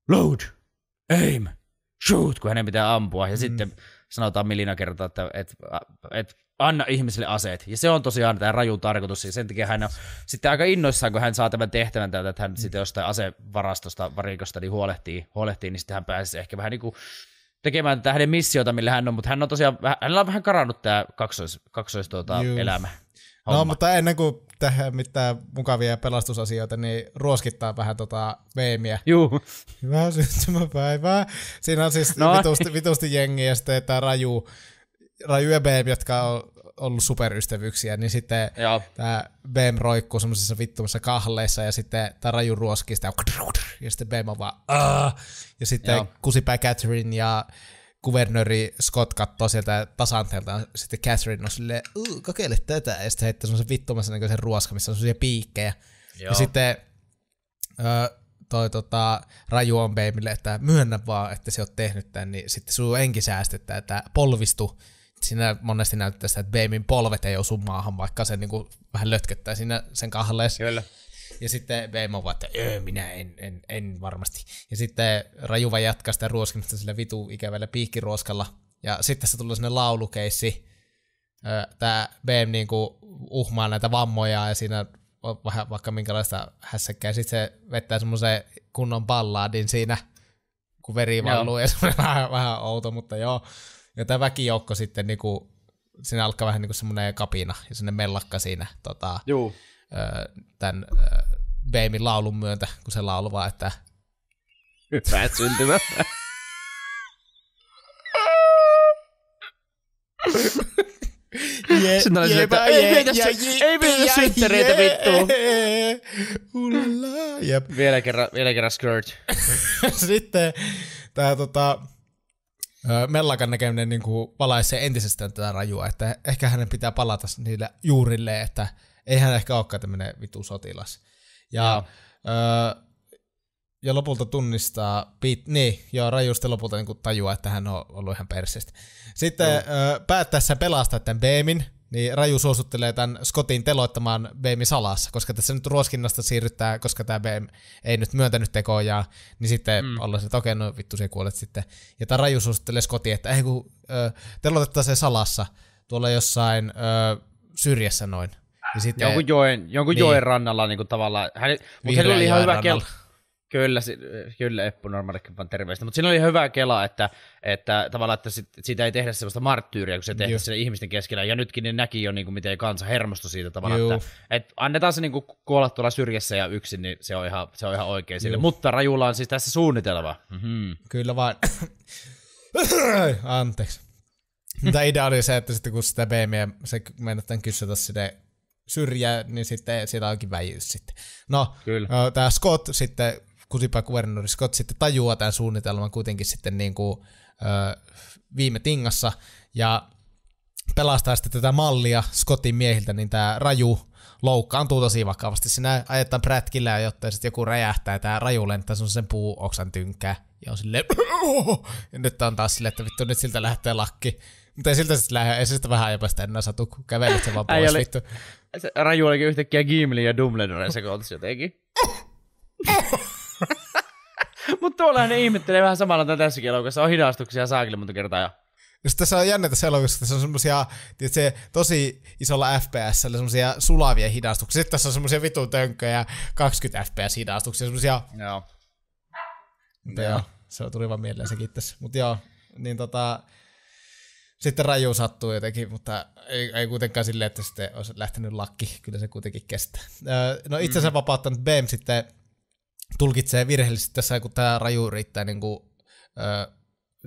load, aim, shoot, kun hänen pitää ampua. Ja sitten sanotaan miljoona kertaa, että anna ihmisille aseet. Ja se on tosiaan tämä Rajun tarkoitus. Ja sen takia hän on sitten aika innoissaan, kun hän saa tämän tehtävän täältä, että hän sitten jostain asevarastosta, varikosta niin huolehtii, niin sitten hän pääsisi ehkä vähän niin kuin tekemään tätä hänen missiota, millä hän on. Mutta hän on tosiaan, hänellä on vähän karannut tämä kaksois elämä. No, mutta ennen kuin tähän mitään mukavia pelastusasioita, niin ruoskittaa vähän BAMEä. Juu. Hyvää syntymäpäivää. Siinä on siis vitusti jengiä ja sitten tää Raju ja BAME, jotka on ollut superystävyyksiä, niin sitten tää BAME roikkuu semmosessa vittumassa kahleissa ja sitten tää Raju ruoskii sitä ja sitten BAME on vaan ja sitten kusipää Catherine ja kuvernööri Scott kattoo sieltä tasanteelta, sitten Catherine on silleen, kokeile tätä, ja sitten heittää semmoisen vittumassa näköisen ruoska, missä on semmoisia piikkejä. Joo. Ja sitten Raju on BAMElle, että myönnä vaan, että sä oot tehnyt tämän, niin sitten sun enki säästetään, että polvistu. Siinä monesti näyttää sitä, että BAMEin polvet ei osu maahan, vaikka se niinku vähän lötköttää siinä sen kahleessa. Kyllä. Ja sitten BAME on vaan, että minä en varmasti. Ja sitten Raju vaan jatkaa sitä ruoskimista sillä vitu ikävällä piikkiruoskalla. Ja sitten se tulee sinne laulukeissi. Tää BAME niinku uhmaa näitä vammoja ja siinä on vähän vaikka minkälaista hässäkkää. Sitten se vettää semmoisen kunnon balladin siinä, kun veri valluu ja se on vähän outo, mutta joo. Ja tää väkijoukko sitten niinku, siinä alkaa vähän niinku semmoinen kapina ja semmoinen mellakka siinä tämän BAMEin laulun myöntä, kun se lauluu vaan, että hyvät syntymät. Ei meitä synttäreitä vittu. Vielä kerran skirt. Sitten tää mellakan näkeminen niinku valaisee entisestään tätä Rajua, että ehkä hänen pitää palata niille juurille, että ei hän ehkä olekaan tämmönen vitu sotilas. Ja lopulta tunnistaa, Raju sitten lopulta niinku tajuaa, että hän on ollut ihan perseestä. Sitten päättäessä pelastaa tämän BAMEin, niin Raju suosittelee tämän Scottin teloittamaan BAMEin salassa, koska tässä nyt ruoskinnasta siirryttää, koska tämä BAME ei nyt myöntänyt tekoja, niin sitten ollaan se, että okei, no vittu, se kuolet sitten. Ja tämä Raju suosittelee Scottiin, että ei kun teloitetaan se salassa, tuolla jossain syrjässä noin. Ja sitten, jonkun joen rannalla niinku tavallaan. Mutta se oli ihan hyvä kela. Kyllä Eppu normaalikin vaan terveistä. Mutta siinä oli ihan hyvä kela, että tavallaan, että siitä ei tehdä sellaista marttyyriä, kun se tehdään sille ihmisten keskellä. Ja nytkin ne näki jo, niinku, miten kansa hermostui siitä tavallaan, että annetaan se niinku kuolla tuolla syrjässä ja yksin, niin se on ihan oikein sille. Mutta Rajulla on siis tässä suunnitelma. Mm-hmm. Kyllä vaan. Anteeksi. Mutta idea oli se, että sitten kun sitä BAMEä se meinataan kyssätä sinne syrjään, niin sitten siellä onkin väijyys sitten. No, tämä Scott sitten, kusipää kuvernööri Scott sitten tajuaa tämän suunnitelman kuitenkin sitten niinku, viime tingassa ja pelastaa sitten tätä mallia Scottin miehiltä, niin tämä Raju loukkaantuu tosi vakavasti. Siinä ajetaan prätkillä, jotta sitten joku räjähtää ja tämä Raju lentää sen puuoksan tynkää ja on silleen ja nyt on taas silleen, että vittu nyt siltä lähtee lakki. Mutta ei siltä sitten lähde, ei se sitä vähän ajapasta enää satu, kun kävelet se vaan pois vittu. Raju olikin yhtäkkiä Gimli ja Dumbledore sekoitus jotenkin. Mutta tuollahan ne ihmettelee vähän samalla tässäkin elokuvassa. On hidastuksia saakille monta kertaa. Ja tässä on jännä tässä elokuvassa, tässä on semmosia tosi isolla FPS:llä semmosia sulavia hidastuksia. Sitten tässä on semmosia vitun tönkköjä 20 FPS hidastuksia. Semmosia. Joo. Mutta joo, se tuli vaan mieleen sekin tässä. Mutta joo, niin sitten Raju sattuu jotenkin, mutta ei kuitenkaan silleen, että sitten olisi lähtenyt lakki. Kyllä se kuitenkin kestää. No itsensä vapauttanut BAME sitten tulkitsee virheellisesti tässä, kun tämä Raju yrittää niinku,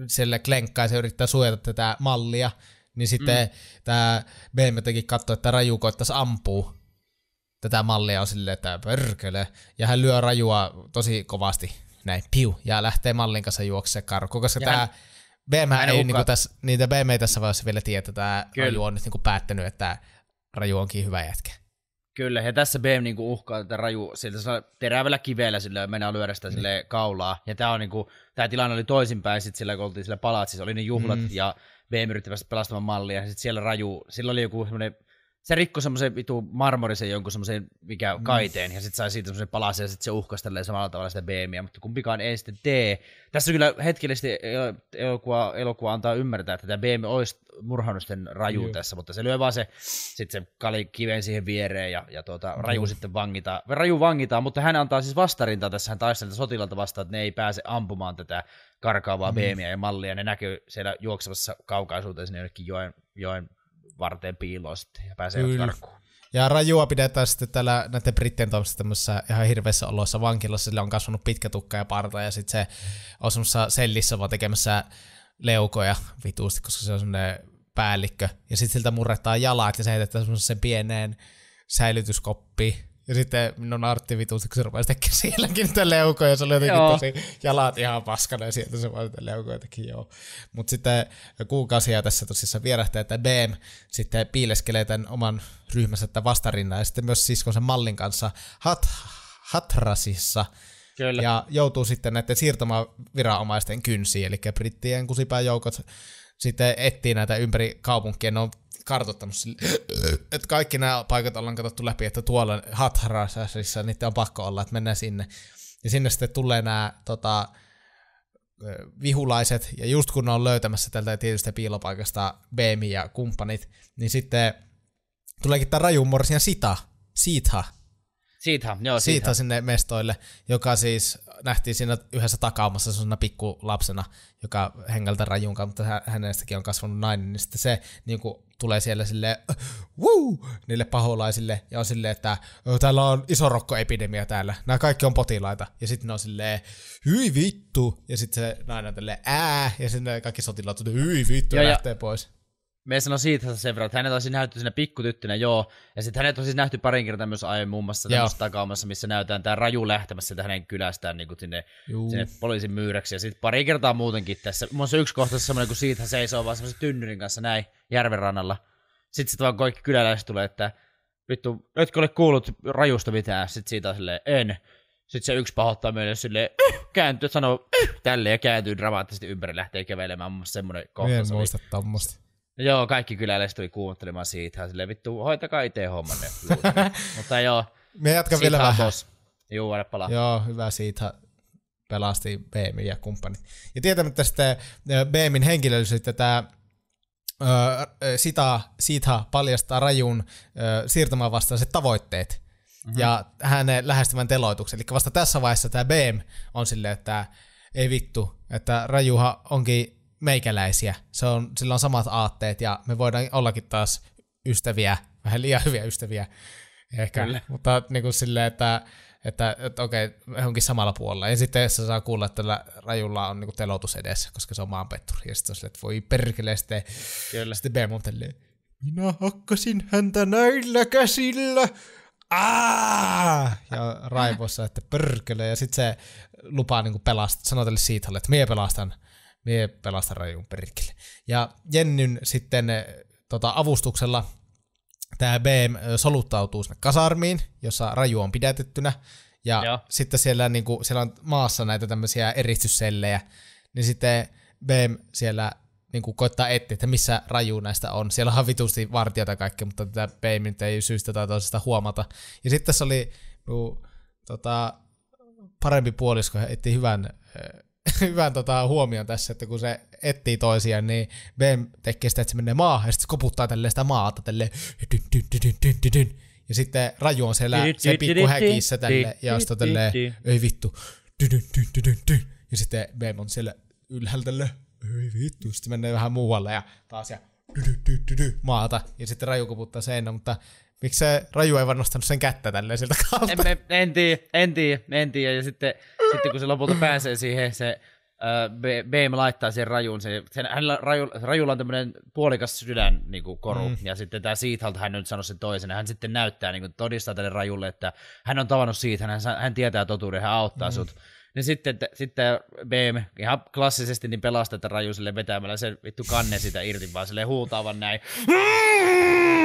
sille klenkkaa ja se yrittää suojata tätä mallia, niin sitten tämä BAME jotenkin katsoo, että Raju koittaisi ampua tätä mallia on silleen, että pörkele. Ja hän lyö Rajua tosi kovasti, näin, piu, ja lähtee mallin kanssa juoksemaan karkuun, koska tämä BAME ei niinku tässä, niitä BAME ei tässä vaiheessa vielä tiedä, että tämä Raju on nyt niinku päättänyt, että Raju onkin hyvä jätkä. Kyllä, ja tässä BAME niinku uhkaa tätä Raju siltä terävällä kivellä sillä mennään lyödä sitä sille kaulaa. Ja tää on niinku, tää tilanne oli toisinpäin, sit sillä kun oltiin sillä palatsissa, oli ne juhlat ja BAME yritti päästä pelastamaan mallia. Ja sit siellä Raju, sillä oli joku semmoinen, se rikkoi semmoisen vitu marmorisen jonkun semmoisen mikä kaiteen, ja sit sai siitä semmoisen palasen, ja sit se uhkasi tälleen samalla tavalla sitä BAMEä, mutta kumpikaan ei sitten tee. Tässä kyllä hetkellisesti elokuva antaa ymmärtää, että tämä BAME olisi murhannut sen Raju tässä, mutta se lyö vaan se kali kiven siihen viereen, ja Raju sitten vangitaan. Raju vangitaan, mutta hän antaa siis vastarintaa tässä, hän taistelee sotilalta vastaan, että ne ei pääse ampumaan tätä karkaavaa BAMEä ja mallia, ne näkyy siellä juoksevassa kaukaisuuteen sinne jonnekin joen varteen piiloon sitten ja pääsee karkuun. Ja Rajua pidetään sitten täällä näiden brittien toimesta tämmöisessä ihan hirveässä oloissa vankilassa. Sille on kasvanut pitkä tukka ja parta ja sitten se on semmoisessa sellissä vaan tekemässä leukoja vituusti, koska se on semmoinen päällikkö. Ja sitten siltä murretaan jalat ja se heitetään semmoiseen pieneen säilytyskoppiin. Ja sitten minun Artti vituusti, kun se rupesi tekemään sielläkin niitä leukoja, ja se oli jotenkin tosi jalat ihan paskana, ja sieltä se vaan niitä leukoja teki, joo. Mutta sitten kuukausia tässä tosissaan vierähtää, että BM sitten piileskelee tämän oman ryhmänsä tämän vastarinnan, ja sitten myös siskonsa Mallin kanssa Hathrasissa, kyllä. Ja joutuu sitten näiden siirtomaviranomaisten kynsiin, eli brittien kusipääjoukot sitten etsii näitä ympäri kaupunkia, ne on kartoittanut sille, että kaikki nämä paikat ollaan katsottu läpi, että tuolla Hathrasissa niitä on pakko olla, että mennään sinne. Ja sinne sitten tulee nämä vihulaiset, ja just kun ne on löytämässä tältä tietystä piilopaikasta BM ja kumppanit, niin sitten tuleekin tämä Rajun Morsian Siitha sinne mestoille, joka siis nähtiin siinä yhdessä takaumassa sellaisena pikkulapsena, joka hengältä Rajunkaan, mutta hänestäkin on kasvanut nainen, niin sitten se niin kuin tulee siellä silleen niille paholaisille, ja on silleen, että täällä on iso rokkoepidemia täällä, nämä kaikki on potilaita, ja sitten ne on silleen, hyi vittu, ja sitten se nainen on tälleen, ja sitten kaikki sotilaat on hyi vittu, ja lähtee pois. Me sanon siitä sen verran, että hänet on siis nähty siinä pikkutyttönä, joo. Ja sitten hänet on siis nähty parin kertaa myös aiemmin muun muassa tämmöisessä takaumassa, missä näytetään tämä Raju lähtemässä sieltä hänen kylästään niin sinne poliisin myyräksi. Ja sitten pari kertaa muutenkin tässä. Mun on yksi kohta semmoinen, kun siitä seisoo vaan semmoisen tynnyrin kanssa näin järven rannalla. Sitten sit vaan kaikki kyläläiset tulee, että vittu, etkö ole kuullut Rajusta mitään? Sitten siitä on silleen, en. Sitten se yksi pahoittaa meille silleen, kääntyy, sanoo tälleen ja kääntyy dramaattisesti ympäri, lähtee kävelemään. Mun mielestä semmoinen kohta. En muista tommoista. Joo, kaikki kyläläiset tuli kuuntelemaan siitä. Silleen vittu, hoitakaa itse hommanne. Mutta joo. Me jatkan vielä vähän. Juu, aina palaa. Joo, hyvä siitä. Pelasti BM ja kumppanit. Ja tietämättä sitten BMin henkilöllisyyttä tämä Siitha paljastaa Rajun siirtomaan vastaiset tavoitteet. Mm-hmm. Ja hänen lähestyvän teloituksen. Eli vasta tässä vaiheessa tämä BM on silleen, että ei vittu, että Rajuhan onkin meikäläisiä. Sillä on samat aatteet ja me voidaan ollakin taas ystäviä, vähän liian hyviä ystäviä ehkä, kyllä. Mutta niin kuin silleen, että okei, he onkin samalla puolella. Ja sitten se saa kuulla, että tällä Rajulla on niin kuin teloitus edessä, koska se on maanpetturi. Ja sitten on silleen, että voi perkele, sitten BM on tälleen, minä hakkasin häntä näillä käsillä. Ja raivossa, että perkele. Ja sitten se lupaa niin kuin pelastaa, sanoo tälle Siithalle, että mie pelastan Rajun perkele. Ja Jennyn sitten avustuksella tämä BM soluttautuu sinne kasarmiin, jossa Raju on pidätettynä. Ja sitten siellä, niin kuin, siellä on maassa näitä tämmöisiä eristyssellejä. Niin sitten BM siellä niin kuin koittaa etsiä, että missä Raju näistä on. Siellä on vitusti vartijoita kaikkea, mutta tätä BM nyt ei syystä tai toisesta huomata. Ja sitten tässä oli parempi puolisko, he etti hyvän huomion tässä, että kun se etsii toisiaan, niin BM tekee sitä, että se menee maahan, ja sitten se koputtaa tälleen sitä maata, tälleen, ja sitten Raju on siellä se pikku häkissä tälleen, ja sitten tälleen, ei vittu, ja sitten BM on siellä ylhäällä tälleen, ei vittu, sitten menee vähän muualle, ja taas ja maata, ja sitten Raju koputtaa seinään, mutta miksi se Raju ei vaan nostanut sen kättä tälleen siltä kautta? En tiedä. Ja sitten kun se lopulta pääsee siihen, se BM laittaa siihen Rajuun. Rajulla on tämmöinen puolikas sydän niin kuin koru. Ja sitten tämä Siithalta hän on nyt sanonut sen toisen. Hän sitten näyttää, niin kuin todistaa tälle Rajulle, että hän on tavannut siitä. Hän tietää totuuden, hän auttaa sut. Niin sitten BM ihan klassisesti niin pelastaa tätä Raju sille vetämällä sen vittu kannen sitä irti, vaan silleen huutaavan näin.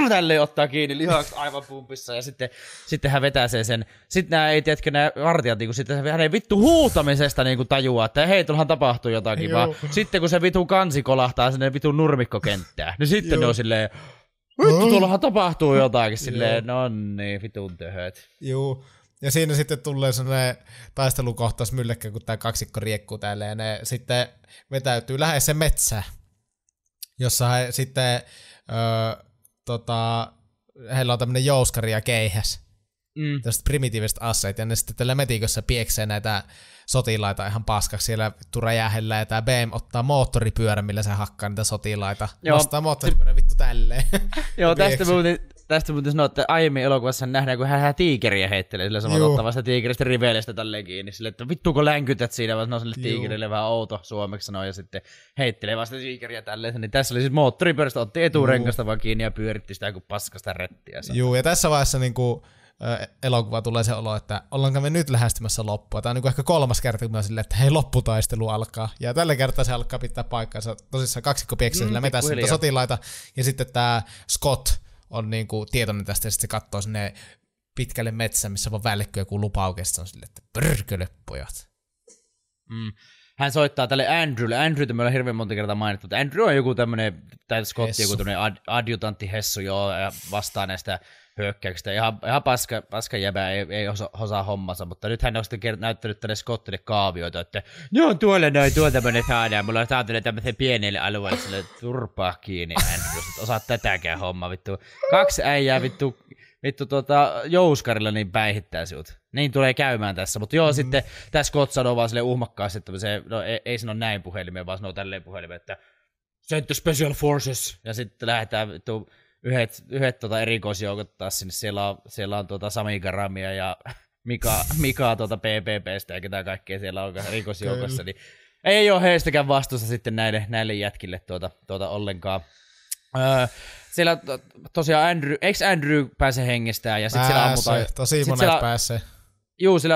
Tälleen ottaa kiinni lihaksi aivan pumpissa ja sitten hän vetäsee sen. Sitten nämä vartijat niin sitten hänen vittu huutamisesta niin kuin tajuaa, että hei, tuollahan tapahtuu jotakin. Vaan sitten kun se vittu kansi kolahtaa sinne vittu nurmikkokenttään, niin sitten ne on silleen, vittu tuollahan tapahtuu jotakin. Silleen, no niin, vitun töhöt. Joo. Ja siinä sitten tulee sellainen taistelukohtaus myllekkä, kun tämä kaksikko riekkuu täällä, ja ne sitten vetäytyy lähes se metsään, jossa he sitten, heillä on tämmöinen jouskari ja keihäs, tällaiset primitiiviset asseet, ja ne sitten tällä metikössä pieksee näitä sotilaita ihan paskaksi siellä vittu räjähellä, ja tämä BM ottaa moottoripyörän, millä se hakkaa niitä sotilaita, nostaa moottoripyörän vittu tälleen. Joo, tästä muuten sanoa, että aiemmin elokuvassa nähdään, kun hän tiikeriä heittelee, sillä samalla ottaa vasta tiikeristä riveleistä tälleen kiinni, sille, että vittu kun länkytät siinä, vaan sanoo sille tiikerille vähän outo suomeksi sanoo, ja sitten heittelee vasta tiikeriä tälleen, niin tässä oli siis moottoripyörästä, otti eturengasta vaan kiinni ja pyöritti sitä kuin paskasta rettiä. Joo, ja tässä vaiheessa niinku elokuva tulee se olo, että ollaanko me nyt lähestymässä loppua. Tämä on niinku ehkä 3. kerta, kun mä silleen, että hei, lopputaistelu alkaa. Ja tällä kertaa se alkaa pitää paikkaansa. Tosissaan kaksikko pieksää sillä metässä sotilaita. Ja sitten tämä Scott on niinku tietoinen tästä, ja sitten se katsoo sinne pitkälle metsään, missä on välkky joku lupa oikeastaan on silleen, että pörkölö pojat. Hän soittaa tälle Andrewlle. Andrewta me ollaan hirveän monta kertaa mainittu, mutta Andrew on joku tämmönen, tai Scott joku tämmönen adjutantti hessu, joo, ja vastaa näistä hyökkäyksistä. Ihan paska jäbää, ei osaa hommansa, mutta nyt hän on sitten näyttänyt tänne Scottille kaavioita, että joo, tuolla noin, tuolta me ne saadaan. Mulla on saatu ne tämmöiseen pienelle alueelle, sille turpaa kiinni, Andrew, että osaat tätäkään hommaa, vittu. 2 äijää, vittu jouskarilla niin päihittää sinut. Niin tulee käymään tässä, mutta joo, sitten tässä Scott sanoo vaan silleen uhmakkaasti, että se, no, ei sano näin puhelimeen, vaan sanoo tälleen puhelimeen, että send the special forces, ja sitten lähdetään vittu yhdet erikoisjoukot taas sinne, siellä on Sami Garamia ja Mika PPPstä ja ketä kaikkea siellä on erikoisjoukossa, niin ei ole heistäkään vastuussa sitten näille jätkille ollenkaan. Siellä tosiaan Andrew pääsee hengestään ja sitten siellä ammutaan. Tosi monet pääsee. Juu, se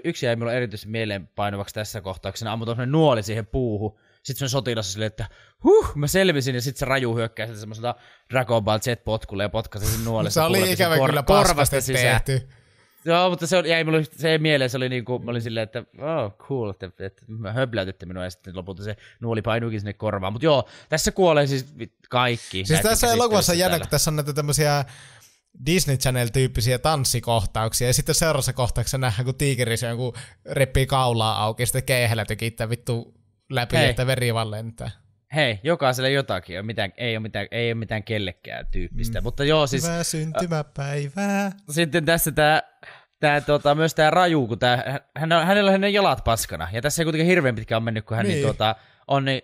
yksi jäi minulle erityisesti mieleenpainuvaksi tässä kohtauksessa. Ammutaan semmoinen nuoli siihen puuhun. Sitten se on sotilassa silleen, että mä selvisin, ja sitten se raju hyökkää sitten semmoisella Dragon Ball Z-potkulle ja potkaisi sen nuolesta. Se oli ikävä kyllä paskasti tehty. Joo, mutta se jäi mulle se mieleen, se oli niinku, mä olin silleen, että cool, että höbläytitte minua, ja sitten lopulta se nuoli painuikin sinne korvaan. Mutta joo, tässä kuolee siis kaikki. Siis tässä elokuvassa on jännä, kun tässä on näitä tämmöisiä Disney Channel-tyyppisiä tanssikohtauksia, ja sitten seuraavassa kohtauksessa nähdään, kun tiikeri se joku reppii kaulaa auki, ja sitten keihällä tykittää vittu läpi, että veri vaan lentää. Hei, jokaiselle jotakin, ei ole mitään kellekään tyyppistä, mutta joo siis... Hyvää syntymäpäivää. Sitten tässä myös tää Raju, kun hänellä on ne jalat paskana, ja tässä ei kuitenkin hirveän pitkään ole mennyt, kun hän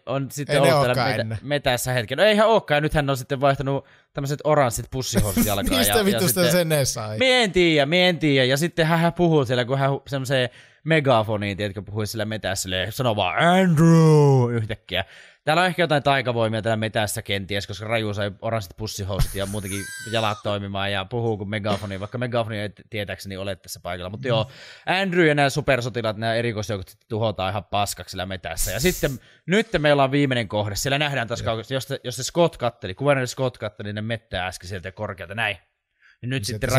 on sitten ollut täällä metässä hetken. No eihän olekaan, ja nyt hän on sitten vaihtanut tämmöiset oranssit pussihousut jalkaan. Mistä vitusta sen ne sai? Mie en tiedä, ja sitten hän puhuu siellä, kun hän semmoiseen megafoniin, tiedätkö, puhui sillä metässä, sanoo vaan Andrew yhtäkkiä. Täällä on ehkä jotain taikavoimia täällä metässä kenties, koska Raju sai oranssit pussihousut ja muutenkin jalat toimimaan ja puhuu kuin megafoni, vaikka megafoni ei tietääkseni ole tässä paikalla. Mutta joo, Andrew ja nämä supersotilaat, nämä erikoisjoukot tuhotaan ihan paskaksi sillä metässä. Ja sitten nyt meillä on viimeinen kohde. Siellä nähdään taas jos se Scott katteli, kuvernööri Scott katteli ne mettää äsken sieltä korkealta näin. Niin nyt sitten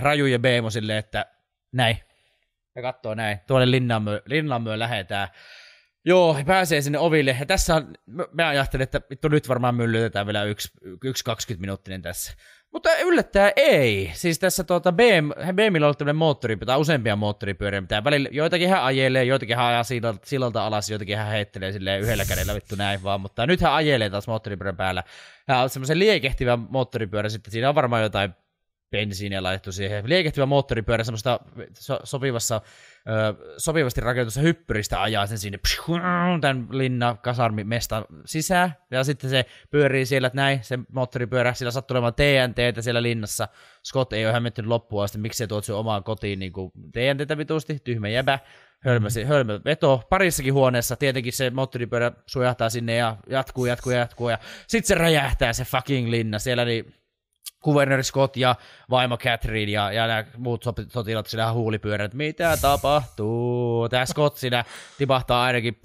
Raju ja Beemo silleen, että näin. Ja katsoo näin. Tuolle Linnanmöön lähetään. Joo, pääsee sinne oville. Ja tässä on, mä ajattelin, että vittu nyt varmaan myllytetään vielä yksi 20-minuuttinen tässä. Mutta yllättäen ei. Siis tässä BMillä on ollut tämmöinen moottoripyörä, tai useampia moottoripyöriä, mitä välillä joitakin hän ajelee, joitakin hän ajaa sillalta alas, joitakin hän heittelee silleen yhdellä kädellä vittu näin vaan, mutta nyt hän ajelee taas moottoripyörän päällä. Hän on semmoisen liekehtivä moottoripyörä, sitten siinä on varmaan jotain bensiiniä laitettu siihen. Liekehtivä moottoripyörä semmoista sopivasti rakennetusta hyppyristä ajaa sen sinne tämän kasarmimestan sisään. Ja sitten se pyörii siellä, että näin, se moottoripyörä, sillä sattuu olemaan TNTtä siellä linnassa. Scott ei ole hämmentynyt loppuun asti, miksi se tuot sun omaan kotiin niin kuin TNTtä vitusti, tyhmä jäbä. Hölmö veto parissakin huoneessa, tietenkin se moottoripyörä sujahtaa sinne ja jatkuu ja sitten se räjähtää se fucking linna siellä, niin kuvernööri Scott ja vaimo Catherine ja nämä muut sotilat siellä huulipyörät, että mitä tapahtuu. Tämä Scott siinä tipahtaa ainakin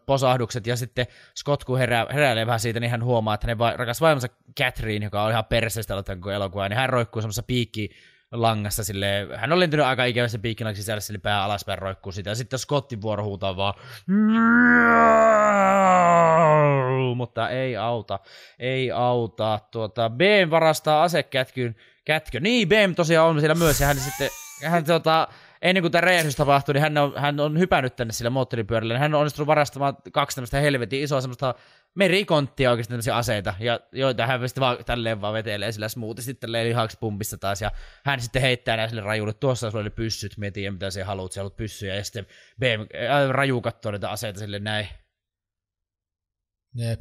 posahdukset ja sitten Scott kun heräilee vähän siitä, niin hän huomaa, että hänen rakas vaimonsa Catherine, joka on ihan perseestä aloittanut kuin elokuva, niin hän roikkuu semmoisessa piikkilangassa silleen, hän on lentynyt aika ikävässä piikkilangan sisällä, sille pää alaspäin roikkuu sitä ja sitten Scottin vuoro huutaa vaan mutta ei auta. BM varastaa asekätkön. Niin, BM tosiaan on siellä myös, ja hän ennen kuin tämä räjähdys tapahtui, niin hän on hypännyt tänne sillä moottoripyörällä, niin hän on onnistunut varastamaan 2 tämmöistä helvetin isoa semmoista merikonttia oikeasti tämmöisiä aseita, ja joita hän sitten tälleen vaan vetelee sillä smoothisti tälleen lihaksi pumpissa taas, ja hän sitten heittää näin sille Rajulle, tuossa sulla oli pyssyt, mä en tiedä mitä sä haluat pyssyjä, ja sitten Raju katsoo niitä aseita silleen näin. Jep.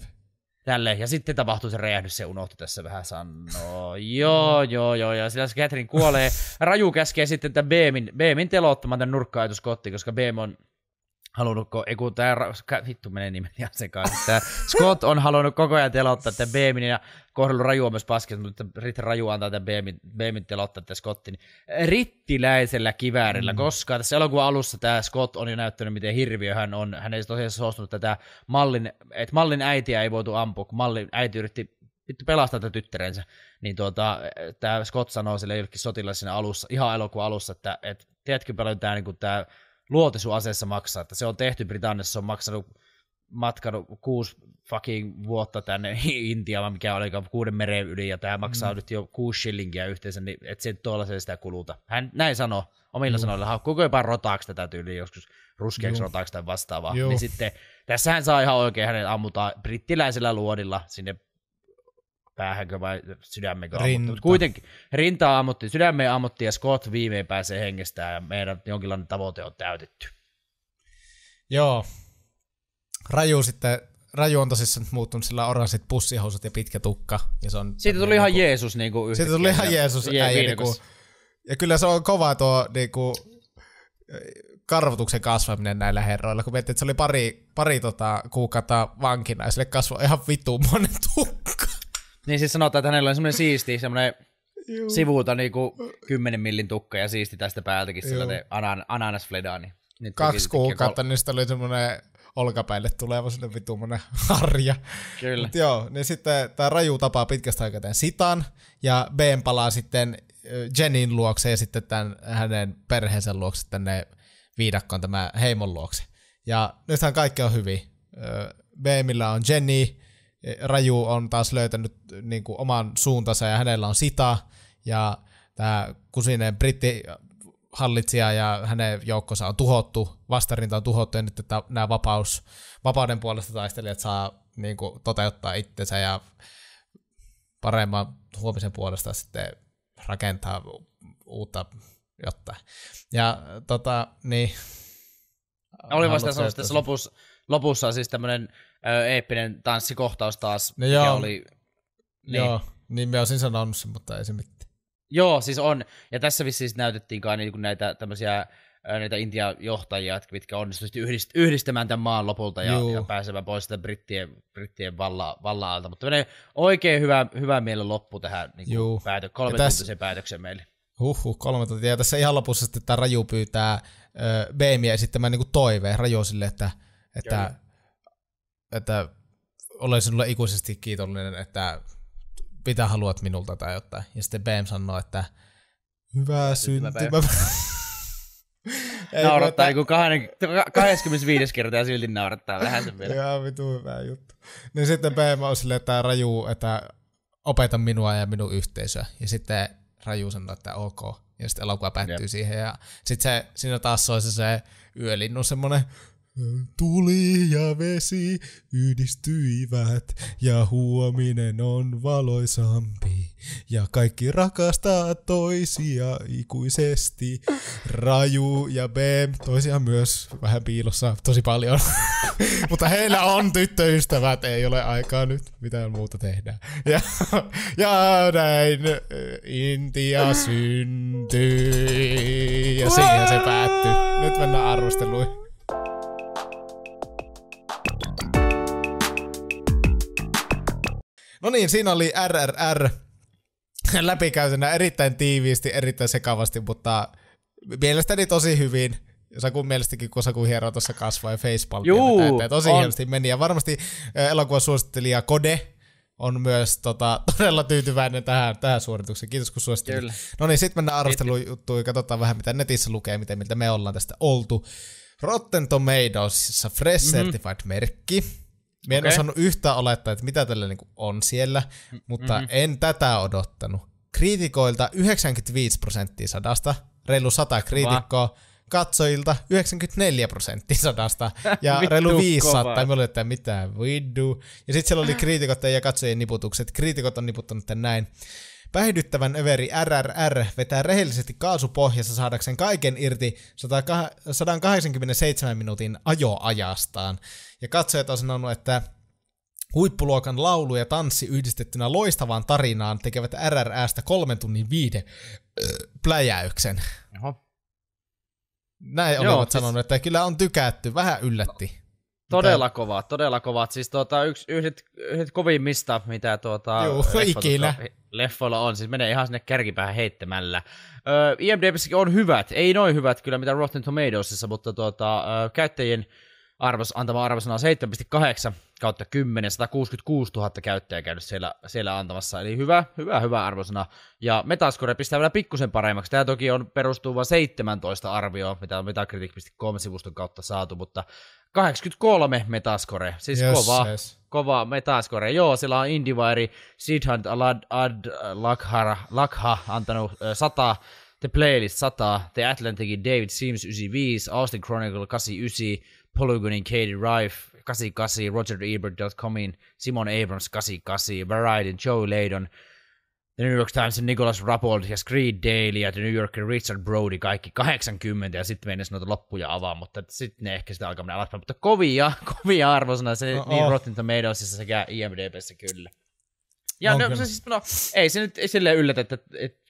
tälleen. Ja sitten tapahtui se räjähdys, se unohtui tässä vähän sanoa. Joo, ja sillä Catherine kuolee. Raju käskee sitten tämän Beamin telottamaan tämän nurkka-ajatuskottiin, koska Beam on halunnut, vittu menee nimen ihan sekaisin. Tämä Scott on halunnut koko ajan telottaa tämän Beamin ja kohdellut Rajua myös paskista, mutta riitti Raju antaa tämän Beamin telottaa tämän Scottin rittiläisellä kiväärillä, koska tässä elokuvan alussa tämä Scott on jo näyttänyt, miten hirviö hän on. Hän ei tosiaan suostunut tätä Mallin äitiä ei voitu ampua, kun Mallin äiti yritti pelastaa tätä tyttärensä. Niin tämä Scott sanoo sille jollekin sotilaille siinä alussa, ihan elokuvan alussa, että tiedätkö paljon tämä niinku, luoti sun aseessa maksaa, että se on tehty Britanniassa, se on matkanut 6 fucking vuotta tänne Intiaan, mikä oli 6 meren yli, ja tämä maksaa nyt jo 6 shillingiä yhteensä, niin et se tuollaiseen sitä kuluta. Hän näin sanoo, omilla sanoilla, koko jopa rotaaksi tätä tyyliä, joskus ruskeaksi rotaaksi tai vastaavaa. Niin sitten, tässä hän saa ihan oikein, hänet ammutaan brittiläisellä luodilla sinne päähänkö vai sydämenkö ammuttiin, mutta kuitenkin rintaa ammuttiin, sydämeen ammuttiin ja Scott viimein pääsee hengestään ja meidän jonkinlainen tavoite on täytetty. Joo. Raju on tosissaan nyt muuttunut sillä oranssit pussihousut ja pitkä tukka. Ja se on siitä tuli ihan Jeesus niinku yhtäkkiä. Siitä tuli ihan Jeesus äijä niinku. Ja kyllä se on kova tuo niinku karvotuksen kasvaminen näillä herroilla, kun miettii, että se oli pari kuukautta vankina ja sille kasvoi ihan vittuun monen tukka. Niin siis sanotaan, että hänellä on semmoinen siisti, semmoinen sivuilta niinku 10 millin tukka ja siisti tästä päältäkin sillä ananasfledaa. Niin 2 kuukautta, niin sitten oli semmoinen olkapäille tuleva sinne vittuumoinen harja. Kyllä. Mut joo, niin sitten tämä Raju tapaa pitkästä aikaa tämän Sitan ja Ben palaa sitten Jenin luokse ja sitten tämän hänen perheensä luokse tänne viidakkoon tämä heimon luokse. Ja nythän kaikki on hyvin. Beemillä on Jenny, Raju on taas löytänyt niin kuin oman suuntansa ja hänellä on Sita ja tämä kusinen brittihallitsija ja hänen joukkonsa on tuhottu, vastarinta on tuhottu ja nyt että nämä vapauden puolesta taistelijat saa niin kuin toteuttaa itsensä ja paremman huomisen puolesta sitten rakentaa uutta jotain. Ja niin. Oli vasta sanoa tässä lopussa siis tämmönen eeppinen tanssikohtaus taas, no mikä joo, oli... Niin. Joo, niin mä olisin sanonut sen, mutta ei se mitään. Joo, siis on. Ja tässä vissiin näytettiin kai niinku näitä tämmöisiä näitä Intia-johtajia, mitkä onnistuivat yhdistämään tämän maan lopulta ja pääsemään pois sitä brittien valla-alta. Mutta oikein hyvä mielen loppu tähän niin 3-tuntiseen päätökseen meille. 3 tuntia. Ja tässä ihan lopussa sitten tämä Raju pyytää Beamia esittämään niin kuin toiveen Raju sille, että olen sinulle ikuisesti kiitollinen, että mitä haluat minulta tai jotain. Ja sitten Beam sanoo, että hyvää syntymäpäivää. Naurattaa niin 25 kertaa ja silti naurattaa vähän sen vielä. Ihan vitu hyvä juttu. Niin sitten Beam on silleen, että Raju, että opeta minua ja minun yhteisöä. Ja sitten Raju sanoo, että ok. Ja sitten elokuva päättyy siihen. Ja sitten siinä taas soi se yölinnun semmonen tuli ja vesi yhdistyivät ja huominen on valoisampi ja kaikki rakastaa toisia ikuisesti. Raju ja Beam toisiaan myös vähän piilossa tosi paljon, mutta heillä on tyttöystävät, ei ole aikaa nyt mitään muuta tehdä. Ja näin Intia syntyi ja siihen se päättyy. Nyt mennään arvosteluihin. No niin, siinä oli RRR läpikäytynä erittäin tiiviisti, erittäin sekavasti, mutta mielestäni tosi hyvin. Sakun mielestäkin, kun Saku hieroo tuossa kasvaa ja facepalmia täyteen. Tosi hienosti meni. Ja varmasti elokuvan suosittelija Kode on myös todella tyytyväinen tähän suoritukseen. Kiitos, kun suosittelit. No niin, sitten mennään arvostelujuttuun ja katsotaan vähän, mitä netissä lukee, miltä me ollaan tästä oltu. Rotten Tomatoesissa Fresh Certified-merkki. Mä en osannut yhtään olettaa, että mitä tällä niinku on siellä, mutta en tätä odottanut. Kriitikoilta 95% 100, reilu 100 kriitikkoa, katsojilta 94% 100 ja reilu 500, mä olin, että mitä viddu. Ja sitten siellä oli kriitikot ja katsojien niputukset. Kriitikot on niputtanut tämän näin. Päihdyttävän överi RRR vetää rehellisesti kaasupohjassa saadakseen kaiken irti 187 minuutin ajoajastaan. Ja katsojat on sanonut, että Huippuluokan laulu ja tanssi yhdistettynä loistavaan tarinaan tekevät RRÄstä 3 tunnin pläjäyksen. Oho. Näin olivat sanonut, että kyllä on tykätty, vähän yllätti. Todella kovat. Siis yhdet kovimmista, mitä leffoilla on. Siis menee ihan sinne kärkipäähän heittämällä. IMDb:ssäkin on hyvät, ei noin hyvät kyllä mitä Rotten Tomatoesissa, mutta käyttäjien antama arvosana 7,8/10, 166 000 käyttäjää käynyt siellä antamassa, eli hyvä arvosana. Ja Metascore pistää vielä pikkusen paremmaksi. Tämä toki perustuu vain 17 arvioon, mitä on Metacritic.com-sivuston kautta saatu, mutta 83 Metascore, siis kova Metascore. Joo, siellä on IndieWire, Siddhant Lakha antanut 100, The Playlist 100, The Atlanticin David Sims 95, Austin Chronicle 89, Polygonin Katie Rife 88, Roger Ebert.comin Simon Abrams 88, Variety Joe Laydon, The New York Timesin Nicholas Rappold ja Screed Daily ja The New Yorker Richard Brody kaikki 80 ja sitten mennessä noita loppuja avaa, mutta sitten ne ehkä sitä alkaa mennä alaspäin, mutta kovia arvosana se niin Rotten Tomatoesissa sekä IMDb:ssä kyllä. Ja ei se nyt silleen yllätä, että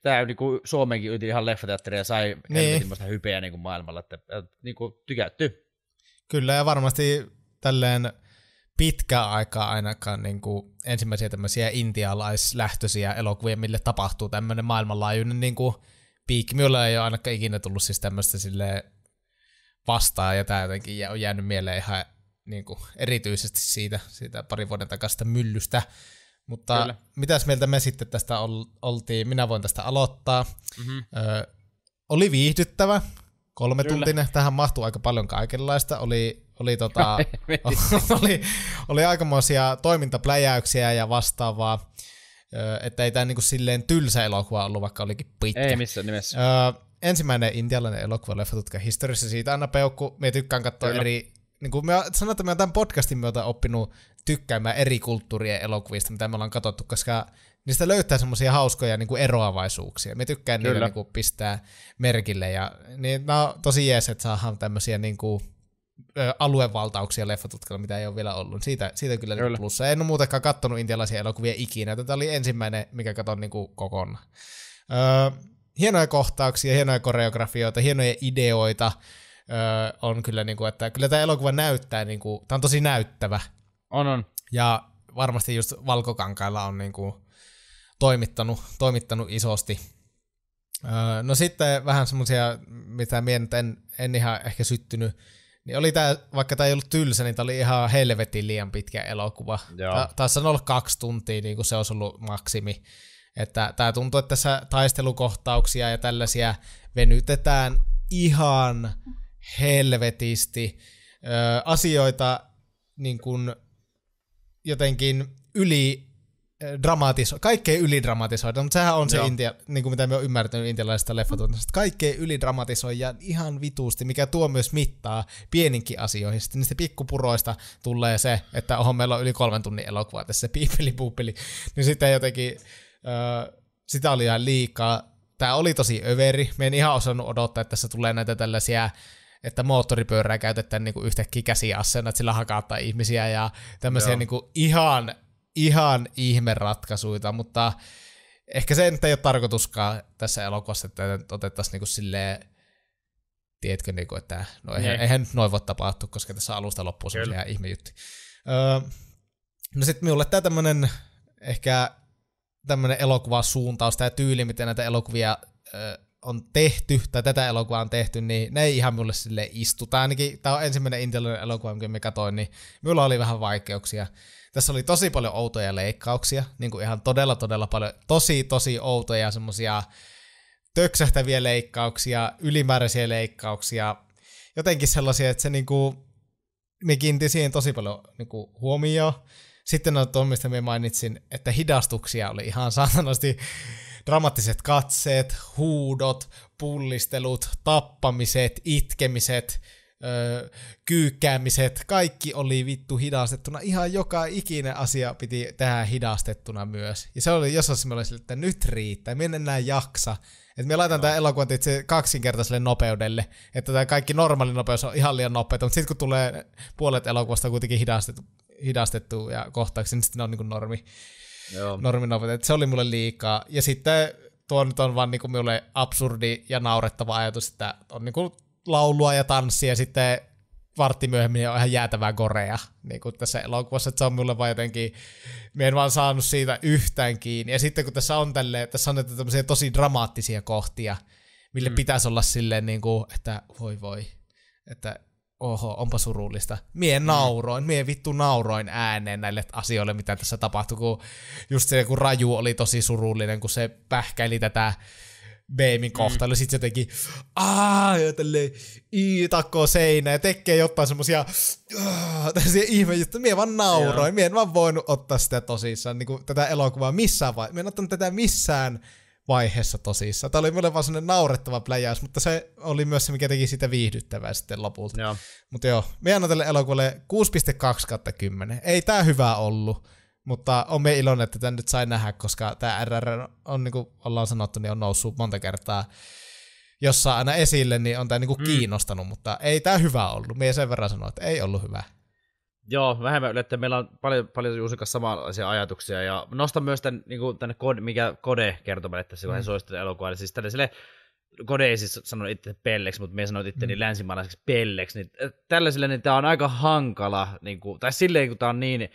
tämä niinku Suomenkin yti ihan leffateatteria ja sai helvetinmoista hypeä niinku maailmalla, että niinku tykätty. Kyllä, ja varmasti tälleen pitkään aikaa ainakaan niin kuin ensimmäisiä tämmöisiä intialaislähtöisiä elokuvia, mille tapahtuu tämmöinen maailmanlaajuinen niin kuin piikki. Minulla ei ole ainakaan ikinä tullut siis tämmöistä silleen vastaan, ja tämä jotenkin on jäänyt mieleen ihan niin kuin erityisesti siitä parin vuoden takaisesta myllystä. Mutta kyllä. Mitäs mieltä me sitten tästä oltiin? Minä voin tästä aloittaa. Mm-hmm. Oli viihdyttävä. 3-tuntinen. Tähän mahtuu aika paljon kaikenlaista. Oli aikamoisia toimintapläjäyksiä ja vastaavaa. Että ei tämä niinku silleen tylsä elokuva ollut, vaikka olikin pitkä. Ei missään nimessä. Ensimmäinen intialainen elokuva leffatutka historiassa. Siitä aina peukku. Me tykkään katsoa eri... Niin kuin sanotaan, että me tämän podcastin myötä oppinut tykkäämään eri kulttuurien elokuvista, mitä me ollaan katsottu, koska niistä löytää semmoisia hauskoja niin kuin eroavaisuuksia. Me tykkään niillä niin kuin pistää merkille. Ja niin, no, tosi jees, että saadaan tämmöisiä niin kuin, aluevaltauksia leffatutkalla, mitä ei ole vielä ollut. Siitä kyllä. Plussa. En ole muutenkaan katsonut intialaisia elokuvia ikinä. Tämä oli ensimmäinen, mikä katson niin kuin kokonaan. Hienoja kohtauksia, hienoja koreografioita, hienoja ideoita. On kyllä, niin kuin, että kyllä tämä elokuva näyttää, niin kuin, tämä on tosi näyttävä. On. Ja varmasti just Valkokankailla on niin kuin toimittanut isosti. No sitten vähän semmoisia, mitä minä en ihan ehkä syttynyt, niin oli tämä, vaikka tämä ei ollut tylsä, niin tämä oli ihan helvetin liian pitkä elokuva. Taas on ollut 2 tuntia, niin kuin se olisi ollut maksimi. Että tämä tuntuu, että tässä taistelukohtauksia ja tällaisia venytetään ihan helvetisti. Asioita niin kuin jotenkin kaikkea ylidramatisoida, mutta sehän on se niin kuin mitä me on ymmärtänyt intialaisesta leffatuotannosta, kaikkea ylidramatisoida ihan vituusti, mikä tuo myös mittaa pieninkin asioihin. Sitten niistä pikkupuroista tulee se, että meillä on yli 3 tunnin elokuva tässä piipeli, niin sitten jotenkin sitä oli ihan liikaa. Tämä oli tosi överi. Me en ihan osannut odottaa, että tässä tulee näitä tällaisia, että moottoripyörää käytetään niinku yhtäkkiä käsiasseena, että sillä hakataan ihmisiä ja tämmöisiä niinku ihan ihmeratkaisuita, mutta ehkä se nyt ei ole tarkoituskaan tässä elokuvassa, että otettaisiin niinku silleen, tiedätkö, niinku, että no eihän nyt noin voi tapahtua, koska tässä alusta loppuu semmoisia ihmejuttuja. No sit minulle tämä tämmönen ehkä tämmöinen elokuvasuuntaus, tämä tyyli, miten näitä elokuvia on tehty, tai tätä elokuvaa on tehty, niin ne ei ihan mulle silleen istu. Tämä on ensimmäinen intialainen elokuva, minkä me katsoin, niin minulla oli vähän vaikeuksia. Tässä oli tosi paljon outoja leikkauksia, niin kuin ihan todella paljon, tosi outoja semmosia töksähtäviä leikkauksia, ylimääräisiä leikkauksia, jotenkin sellaisia, että se niinku, me kiinnitin siihen tosi paljon niinku huomioon. Sitten on tuo, mistä me mainitsin, että hidastuksia oli ihan saatanasti, dramaattiset katseet, huudot, pullistelut, tappamiset, itkemiset, kyykkäämiset, kaikki oli vittu hidastettuna. Ihan joka ikinen asia piti tehdä hidastettuna myös. Ja se oli jossain semmoinen, että nyt riittää, minä en enää jaksa. Että me laitan tämän elokuvan itse kaksinkertaiselle nopeudelle, että tämä kaikki normaali nopeus on ihan liian nopeata, mutta sitten kun tulee puolet elokuvasta kuitenkin hidastettu hidastettu ja kohtauksia, niin sitten ne on niin kuin Joo. norminopeudet. Se oli mulle liikaa. Ja sitten tuo nyt on vaan niin kuin minulle absurdi ja naurettava ajatus, että on niin kuin laulua ja tanssia ja sitten vartti myöhemmin on ihan jäätävää gorea niin kuin tässä elokuvassa, että se on mulle vaan jotenkin, minä en vaan saanut siitä yhtään kiinni. Ja sitten kun tässä on tämmöisiä tosi dramaattisia kohtia, mille pitäisi olla silleen niin kuin, että voi, että oho, onpa surullista. Mie vittu nauroin ääneen näille asioille, mitä tässä tapahtui, kun just se, kun Raju oli tosi surullinen, kun se pähkäili tätä Beamin kohtailu, sit se teki ja tälleen takkoo seinää ja tekee jotain semmosia tällaisia ihmejuttuja. Mie vaan nauroin, mie en vaan voinut ottaa sitä tosissaan, niin kuin tätä elokuvaa missään vaiheessa. Mie en ottanut tätä missään vaiheessa tosissaan. Tämä oli mulle vaan semmoinen naurettava pläjäys, mutta se oli myös se, mikä teki sitä viihdyttävää sitten lopulta. Mutta joo, me annan tälle elokuvalle 6.2/10. Ei tää hyvä ollut, mutta on me iloinen, että tämän nyt sai nähdä, koska tämä RR on, niin kuin ollaan sanottu, niin on noussut monta kertaa jossain aina esille, niin on tämä niin kuin kiinnostanut, mutta ei tämä hyvä ollut. Me sen verran sanoa, että ei ollut hyvä. Joo, vähemmän yllättäen. Meillä on paljon Juusin kanssa samanlaisia ajatuksia, ja nostan myös tämän, niin kuin, tänne mikä Kode kertoi meille tässä, kun hän suositteli elokuvaa. Siis tällaiselle, Kode ei siis sanonut itse pelleksi, mutta me sanoin itteni länsimaalaiseksi pelleksi, niin tällaiselle niin tämä on aika hankala, niin kuin, tai silleen kun tämä on niin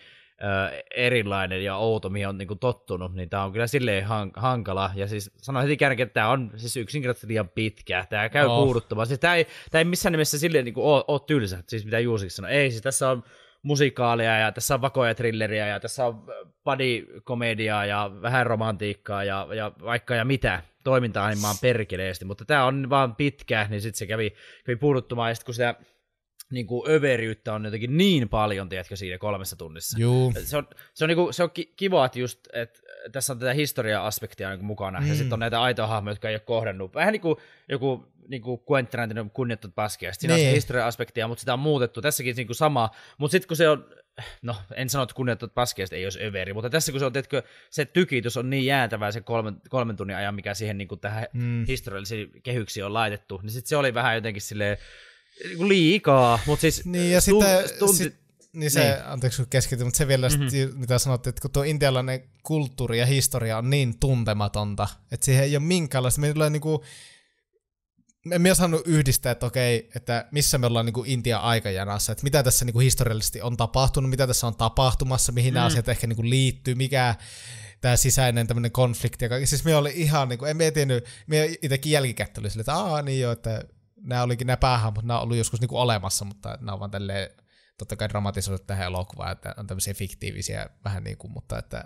erilainen ja outo, mihin on niin kuin tottunut, niin tämä on kyllä silleen hankala, ja siis sanoin heti kärkeen, että tämä on siis yksinkertaisesti liian pitkä, tämä käy puuduttamaan, siis tämä ei missään nimessä silleen niin kuin ole tylsä, siis mitä Juusikin sanoi, ei, siis tässä on musikaalia ja tässä on vakoja thrilleriä ja tässä on buddy-komediaa ja vähän romantiikkaa ja vaikka ja mitä toiminta-animaa perkeleesti, mutta tämä on vaan pitkä, niin sitten se kävi puuduttumaan ja sitten kun sitä niin kuin överiyttä on jotenkin niin paljon, tiedätkö, siinä 3 tunnissa. Juu. Se on kiva, että just, että tässä on tätä historia-aspektia niin mukana, ja sitten on näitä aitoja hahmoja, jotka ei ole kohdannut. Vähän niin kuin joku niin kuin Quentin Tarantino kunnioittanut paskia. Siinä on se historia-aspektia, mutta sitä on muutettu. Tässäkin niin kuin sama, mutta sitten kun se on, no en sano, että kunnioittanut paskia, ei olisi överi, mutta tässä kun se on, tiedätkö, se tykitys on niin jäätävää se 3 tunnin ajan, mikä siihen niin kuin tähän historiallisiin kehyksiin on laitettu, niin sitten se oli vähän jotenkin silleen, liikaa, mutta siis niin, ja anteeksi kun keskityn, mutta se vielä, mitä sanottiin, että kun tuo intialainen kulttuuri ja historia on niin tuntematonta, että siihen ei ole minkäänlaista, me tulee niinku, emme ole saanut yhdistää, että okei, että missä me ollaan niinku Intian aikajanassa, että mitä tässä niinku historiallisesti on tapahtunut, mitä tässä on tapahtumassa, mihin nämä asiat ehkä niinku liittyy, mikä tämä sisäinen tämmöinen konflikti ja kaikki. Siis me oli ihan niinku, en tiennyt, me itsekin jälkikäteen oli silleen, että niin joo, että nämä olikin nämä päähahmot, nämä on ollut joskus niinku olemassa, mutta nämä on vaan tälleen totta kai dramatisoitu tähän elokuvaan, että on tämmöisiä fiktiivisiä vähän niin kuin, mutta että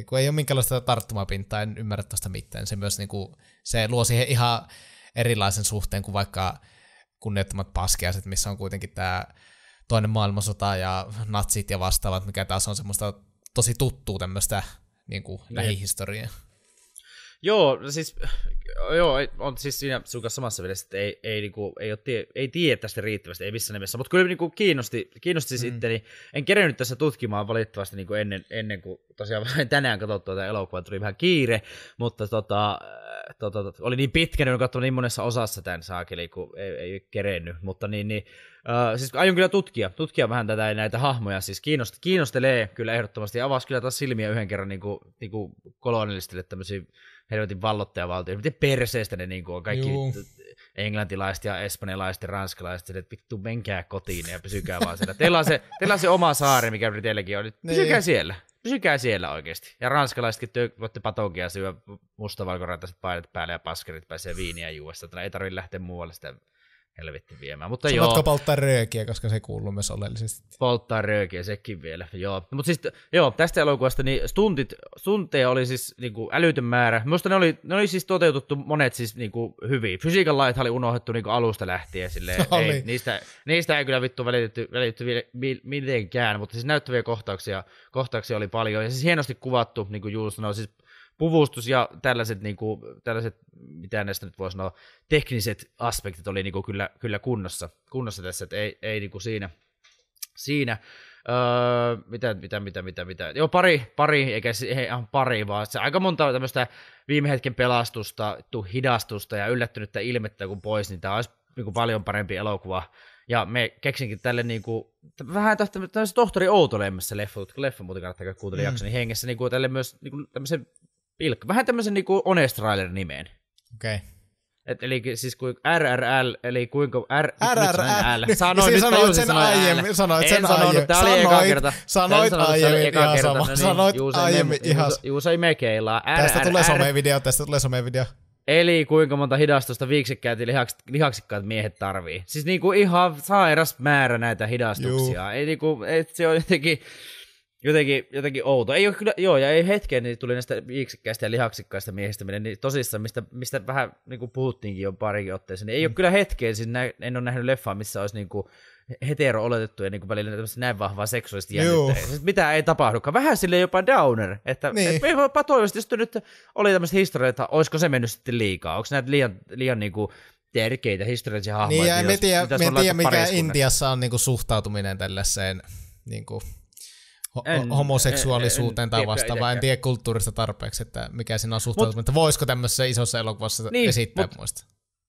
kun ei ole minkäänlaista tarttumapintaa, en ymmärrä tuosta mitään. Se myös niinku, se luo siihen ihan erilaisen suhteen kuin vaikka kunnioittamat paskiaiset, missä on kuitenkin tämä toinen maailmansota ja natsit ja vastaavat, mikä taas on semmoista tosi tuttua tämmöistä niinku lähihistoriaa. Joo, siis on siis siinä sun kanssa samassa mielessä, että ei tiedä tästä riittävästi, ei missään nimessä, mutta kyllä niin kiinnosti siis itteni. En kerennyt tässä tutkimaan valitettavasti niin ennen kuin tosiaan tänään katsottua tätä elokuvaa, tuli vähän kiire, mutta oli niin pitkä, niin on katsonut niin monessa osassa tämän saakeli, kun ei kerennyt, mutta siis aion kyllä tutkia vähän näitä hahmoja, siis kiinnostelee kyllä ehdottomasti, ja avasi kyllä taas silmiä yhden kerran niin kuin kolonialistille tämmöisiä helvetin vallottajavaltioita, miten perseestä ne niin kuin on kaikki englantilaiset ja espanjalaiset ja ranskalaiset, että vittu menkää kotiin ja pysykää vaan siellä. Teillä on se oma saari, mikä teilläkin on, pysykää siellä oikeasti. Ja ranskalaisetkin voitte patogia syö mustavalkorattaiset paidat päälle ja paskerit pääsee viiniä juosta, että ei tarvitse lähteä muualle sitä helvetti viemään. Mutta sanotko polttaa röökiä, koska se kuuluu myös oleellisesti. Polttaa röökiä, sekin vielä, joo. Mutta siis, tästä elokuvasta niin tunteja oli siis niinku älytön määrä. Minusta ne oli siis toteutettu monet siis niinku hyvin. Physical Light oli unohdettu niinku alusta lähtien silleen. Ei, niistä ei kyllä vittu välitetty mitenkään, mutta siis näyttäviä kohtauksia oli paljon. Ja siis hienosti kuvattu, niin kuin Jules sanoi, siis puvustus ja tällaiset, mitä näistä nyt voi sanoa, tekniset aspektit oli niinku kyllä kunnossa tässä, että ei niinku siinä. Mitä. Joo, pari, eikä ihan pari, vaan se aika monta tämmöistä viime hetken pelastusta, hidastusta ja yllättynyttä ilmettä kun pois, niin tämä olisi niinku paljon parempi elokuva Ja me keksinkin tälle niinku, vähän tämmöisessä Tohtori Outo-lemmessä leffa muuten kannattaa kuuntella jakson, niin hengessä niinku tälle myös niinku tämmöisen vähän tämmöisen niinku Honest Rider nimeen. Okei. Okay. Eli siis kuin RRL, eli kuinka RRL. Sanoin sen aiemmin. Sanoit sen aiemmin. Sanoit aiemmin ihan sama. Sanoit aiemmin ihan sama. Juu, se ei mekeillaan. Tästä tulee somevideo. Eli kuinka monta hidastusta viiksekkäät ja lihaksikkaat miehet tarvii. Siis niinku ihan sairas määrä näitä hidastuksia. Ei niinku, se on jotenkin outo. Ei ole kyllä, ja ei hetkeen, niin tuli näistä viiksekkäistä ja lihaksikkaista miehistä, niin tosissaan, mistä vähän niin kuin puhuttiinkin jo parikin otteeseen, niin ei ole kyllä hetkeen, siis en ole nähnyt leffaa, missä olisi niin kuin hetero-oletettu ja niin kuin välillä näin vahvaa seksuaalista jännittää. Siis mitä ei tapahdukaan. Vähän silleen jopa downer, että niin. Me jopa toivosti, jos nyt oli tämmöistä historiaa, että olisiko se mennyt sitten liikaa, onko näitä liian niin kuin tärkeitä historiallisia hahmoja. Niin, ja en tiedä mikä Intiassa on niin kuin suhtautuminen tällaiseen niin kuin homoseksuaalisuuteen tai vastaavaa. En tiedä kulttuurista tarpeeksi, että mikä siinä on suhtautuminen, että voisiko tämmöisessä isossa elokuvassa esittää muista.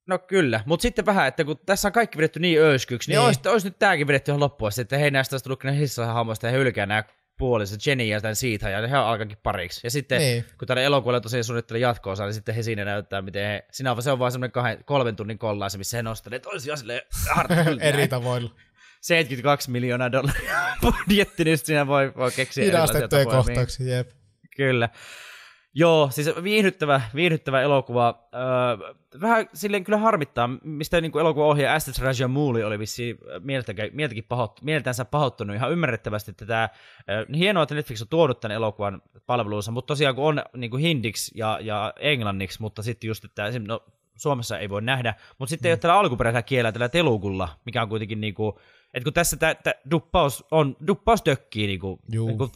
No kyllä, mutta sitten vähän, että kun tässä on kaikki vedetty niin öyskyksi, niin olisi nyt tämäkin vedetty ihan loppuun asti, että hei näistä olisi tullut hissahahmoista ja he hylkää nämä puoliset, Jenny ja tämän siitä, ja he alkankin pariksi. Ja sitten, kun tällä elokuvalle tosiaan suunnittelee jatko-osaa, niin sitten he siinä näyttää, miten se on vaan semmoinen 3 tunnin kollaasi, missä he nostavat, että olisi jo silleen eri tavoilla. $72 miljoonaa budjetti, niin siinä voi keksiä hidastettuja kohtauksia, jep. Kyllä. Joo, siis viihdyttävä elokuva. Vähän silleen kyllä harmittaa, mistä niin elokuvaohjaaja Asghar Rajamouli oli vissiin mieltänsä pahoittunut ihan ymmärrettävästi, että tämä hienoa, että Netflix on tuonut tämän elokuvan palveluunsa, mutta tosiaan kun on niin hindiksi ja englanniksi, mutta sitten just, että Suomessa ei voi nähdä, mutta sitten ei ole tällä alkuperäisellä kielellä, tällä telugulla, mikä on kuitenkin niinku, että kun tässä tämä duppaus tökkii, niin kuin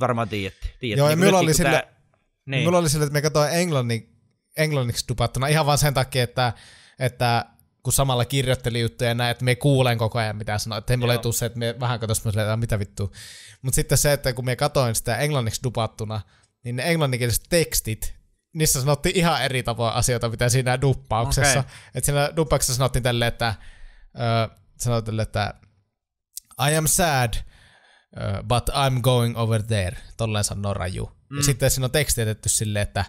varmaan tiedätte. Joo, ja minulla oli sille, että me katsoin englanniksi dupattuna ihan vaan sen takia, että kun samalla kirjoitteli juttuja ja näin, että me kuulen koko ajan mitä sanoo, että ei mulle tule se, että me vähän katsoin, että mitä vittua. Mutta sitten se, että kun me katsoin sitä englanniksi dupattuna, niin ne englanninkieliset tekstit, niissä sanottiin ihan eri tavoin asioita, mitä siinä duppauksessa. Okay. Että siinä duppauksessa sanottiin tälleen, että I am sad, but I'm going over there. Tolleen sanoo Raju. Ja sitten siinä on teksti jätetty silleen, että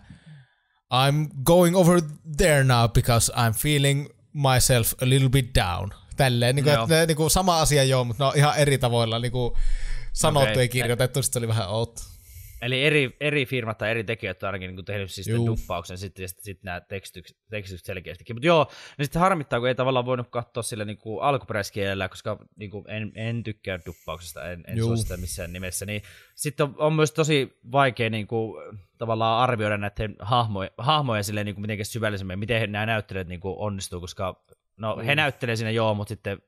I'm going over there now because I'm feeling myself a little bit down. Tälleen, niin kuin, että niin sama asia mutta ne on ihan eri tavoilla niin sanottu ja kirjoitettu, sitten se oli vähän outo. Eli eri firmat tai eri tekijät on ainakin niin tehnyt siis duppauksen sitten nämä tekstitykset selkeästikin. Mutta joo, niin sitten harmittaa, kun ei tavallaan voinut katsoa sillä niin kuin alkuperäiskielellä, koska niin kuin en tykkää duppauksesta, en suosita missään nimessä. Niin sitten on myös tosi vaikea niin kuin, tavallaan arvioida näiden hahmoja silleen, niin kuin mitenkin syvällisemmin, miten nämä näyttelijät niin kuin onnistuu, koska he näyttelee siinä mutta sitten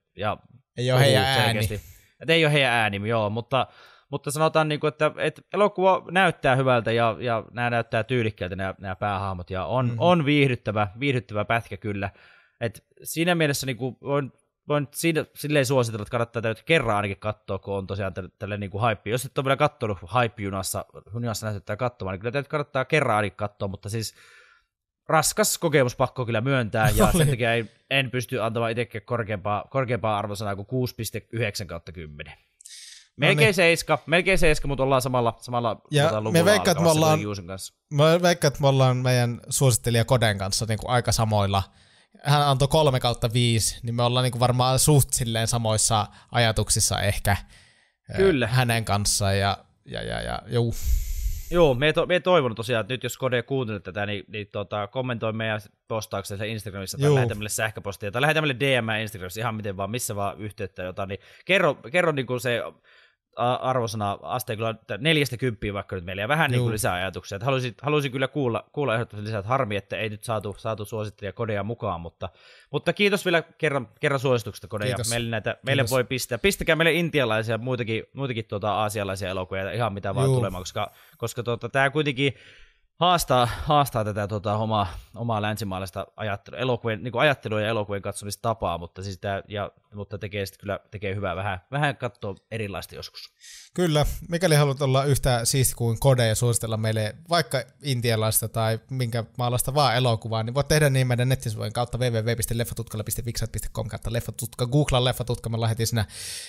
ei ole heidän ääni. Että ei ole heidän ääni, mutta sanotaan, että elokuva näyttää hyvältä ja nämä näyttää tyylikkäältä nämä päähahmot ja on viihdyttävä pätkä kyllä. Et siinä mielessä voin silleen suositella, että kannattaa täytyy kerran ainakin katsoa, kun on tosiaan tälle hype. Jos et ole vielä katsonut hype-junassa näyttää katsomaan, niin kyllä täytyy kannattaa kerran ainakin katsoa, mutta siis raskas kokemus pakko kyllä myöntää ja sen takia en pysty antamaan itsekin korkeampaa arvosanaa kuin 6.9/10. Melkein 7, mutta ollaan samalla luvulla me veikkaan, että me ollaan meidän suosittelija Koden kanssa niin kuin aika samoilla. Hän antoi 3/5, niin me ollaan niin kuin varmaan suht silleen samoissa ajatuksissa ehkä kyllä hänen kanssaan. Joo, me toivon tosiaan, että nyt jos Kode kuuntelet tätä, niin kommentoi meidän postauksessa Instagramissa tai lähetä meille sähköpostia tai lähetä meille DM Instagramissa ihan miten vaan, missä vaan yhteyttä jotain, niin kerro niin kuin se arvosana asteikolla 4-10 vaikka nyt meille ja vähän niin kuin lisää ajatuksia. Että haluaisin kyllä kuulla ehdottomasti lisää, että harmi, että ei nyt saatu suosittelija Kodea mukaan, mutta kiitos vielä kerran suosituksesta Kode ja meille voi pistäkää meille intialaisia ja muitakin aasialaisia elokuvia ihan mitä vaan tulemaan, koska tämä kuitenkin haastaa tätä omaa länsimaalaista ajattelua ja elokuvien katsomistapaa, mutta siis mutta tekee hyvää vähän katsoa erilaista joskus. Kyllä, mikäli haluat olla yhtä siisti kuin Kode ja suositella meille vaikka intialaista tai minkä maalaista vaan elokuvaa, niin voit tehdä niin meidän nettisivujen kautta www.leffatutkalla.vixat.com kautta leffatutka. Googla Leffatutka, me lähdettiin siinä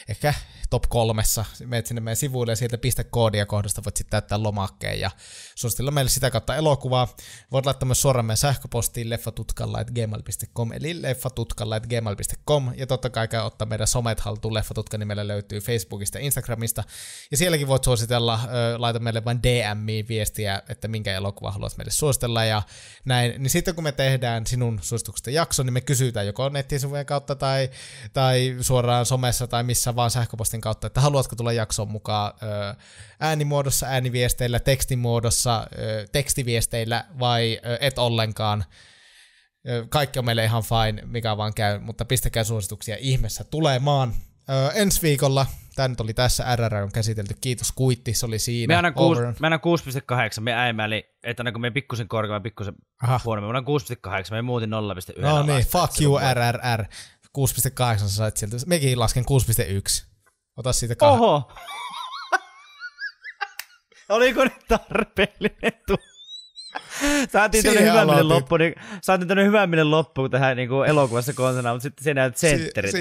ehkä top 3. Meet sinne meidän sivuille ja sieltä pistä koodia kohdasta voit sitten täyttää lomakkeen ja suositella meille sitä kautta elokuvaa. Voit laittaa myös suoraan meidän sähköpostiin leffatutkalla@gmail.com eli leffatutkalla@gmail.com ja totta kai käy ottaa meidän somet haltuun. Leffatutka nimellä löytyy Facebookista ja Instagramista. Ja sielläkin voit suositella, laita meille vain DM-viestiä, että minkä elokuva haluat meille suositella ja näin. Niin sitten kun me tehdään sinun suosituksesta jakso, niin me kysytään joko nettisivujen kautta tai suoraan somessa tai missä vaan sähköpostin kautta, että haluatko tulla jaksoon mukaan äänimuodossa, ääniviesteillä, tekstimuodossa, tekstiviesteillä vai et ollenkaan. Kaikki on meille ihan fine, mikä vaan käy, mutta pistäkää suosituksia ihmeessä tulemaan. Ensi viikolla, tämä nyt oli tässä, RR on käsitelty, kiitos Kuitti, se oli siinä. Mä annan 6.8, me äimäli, että annanko me pikkusen korkeammin, pikkusen huonommin, mä annan 6.8, me muutin 0.1. No niin, fuck you RRR, 6.8 sä sait sieltä, mekin lasken 6.1, ota siitä 2. Oho! Oliko nyt tarpeellinen Saatiin tämmönen hyvämminen loppu tähän niinku elokuvassa konsana, mutta sitten se näyt sentterit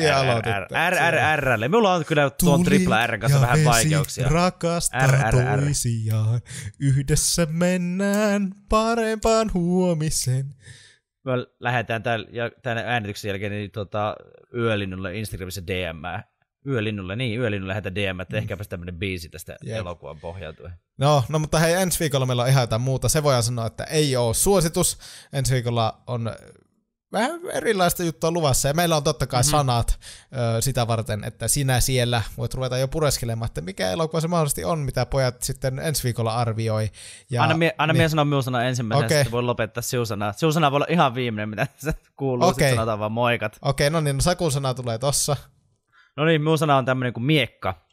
RRRlle. Mulla on kyllä tuon tripla R kanssa vähän vaikeuksia. Rakastaa toisiaan, yhdessä mennään parempaan huomiseen. Me lähdetään tämän äänityksen jälkeen niin Yölinnulle Instagramissa DM. Yölinnulle lähdetään DM, että ehkäpä tämmönen biisi tästä elokuvan pohjautuen. No, mutta hei, ensi viikolla meillä on ihan jotain muuta. Se voidaan sanoa, että ei ole suositus. Ensi viikolla on vähän erilaista juttua luvassa, ja meillä on totta kai sanat sitä varten, että sinä siellä voit ruveta jo pureskelemaan, että mikä elokuva se mahdollisesti on, mitä pojat sitten ensi viikolla arvioi. Ja, anna minä sanoa minun sana ensimmäisenä, okay. Sitten voi lopettaa siusana. Siusana voi olla ihan viimeinen, mitä se kuuluu, okay. Sitten sanotaan vaan moikat. Okei, no niin, Sakun sana tulee tossa. No niin, minun sana on tämmöinen kuin miekka.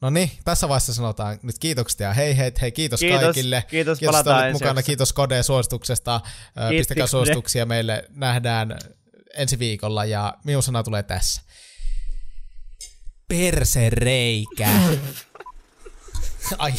No niin, tässä vaiheessa sanotaan nyt kiitokset ja hei kiitos kaikille. Kiitos palataan mukana, kiitos Kode suosituksesta. Pistäkää suosituksia meille, nähdään ensi viikolla ja minun sana tulee tässä. Persereikä. Ai.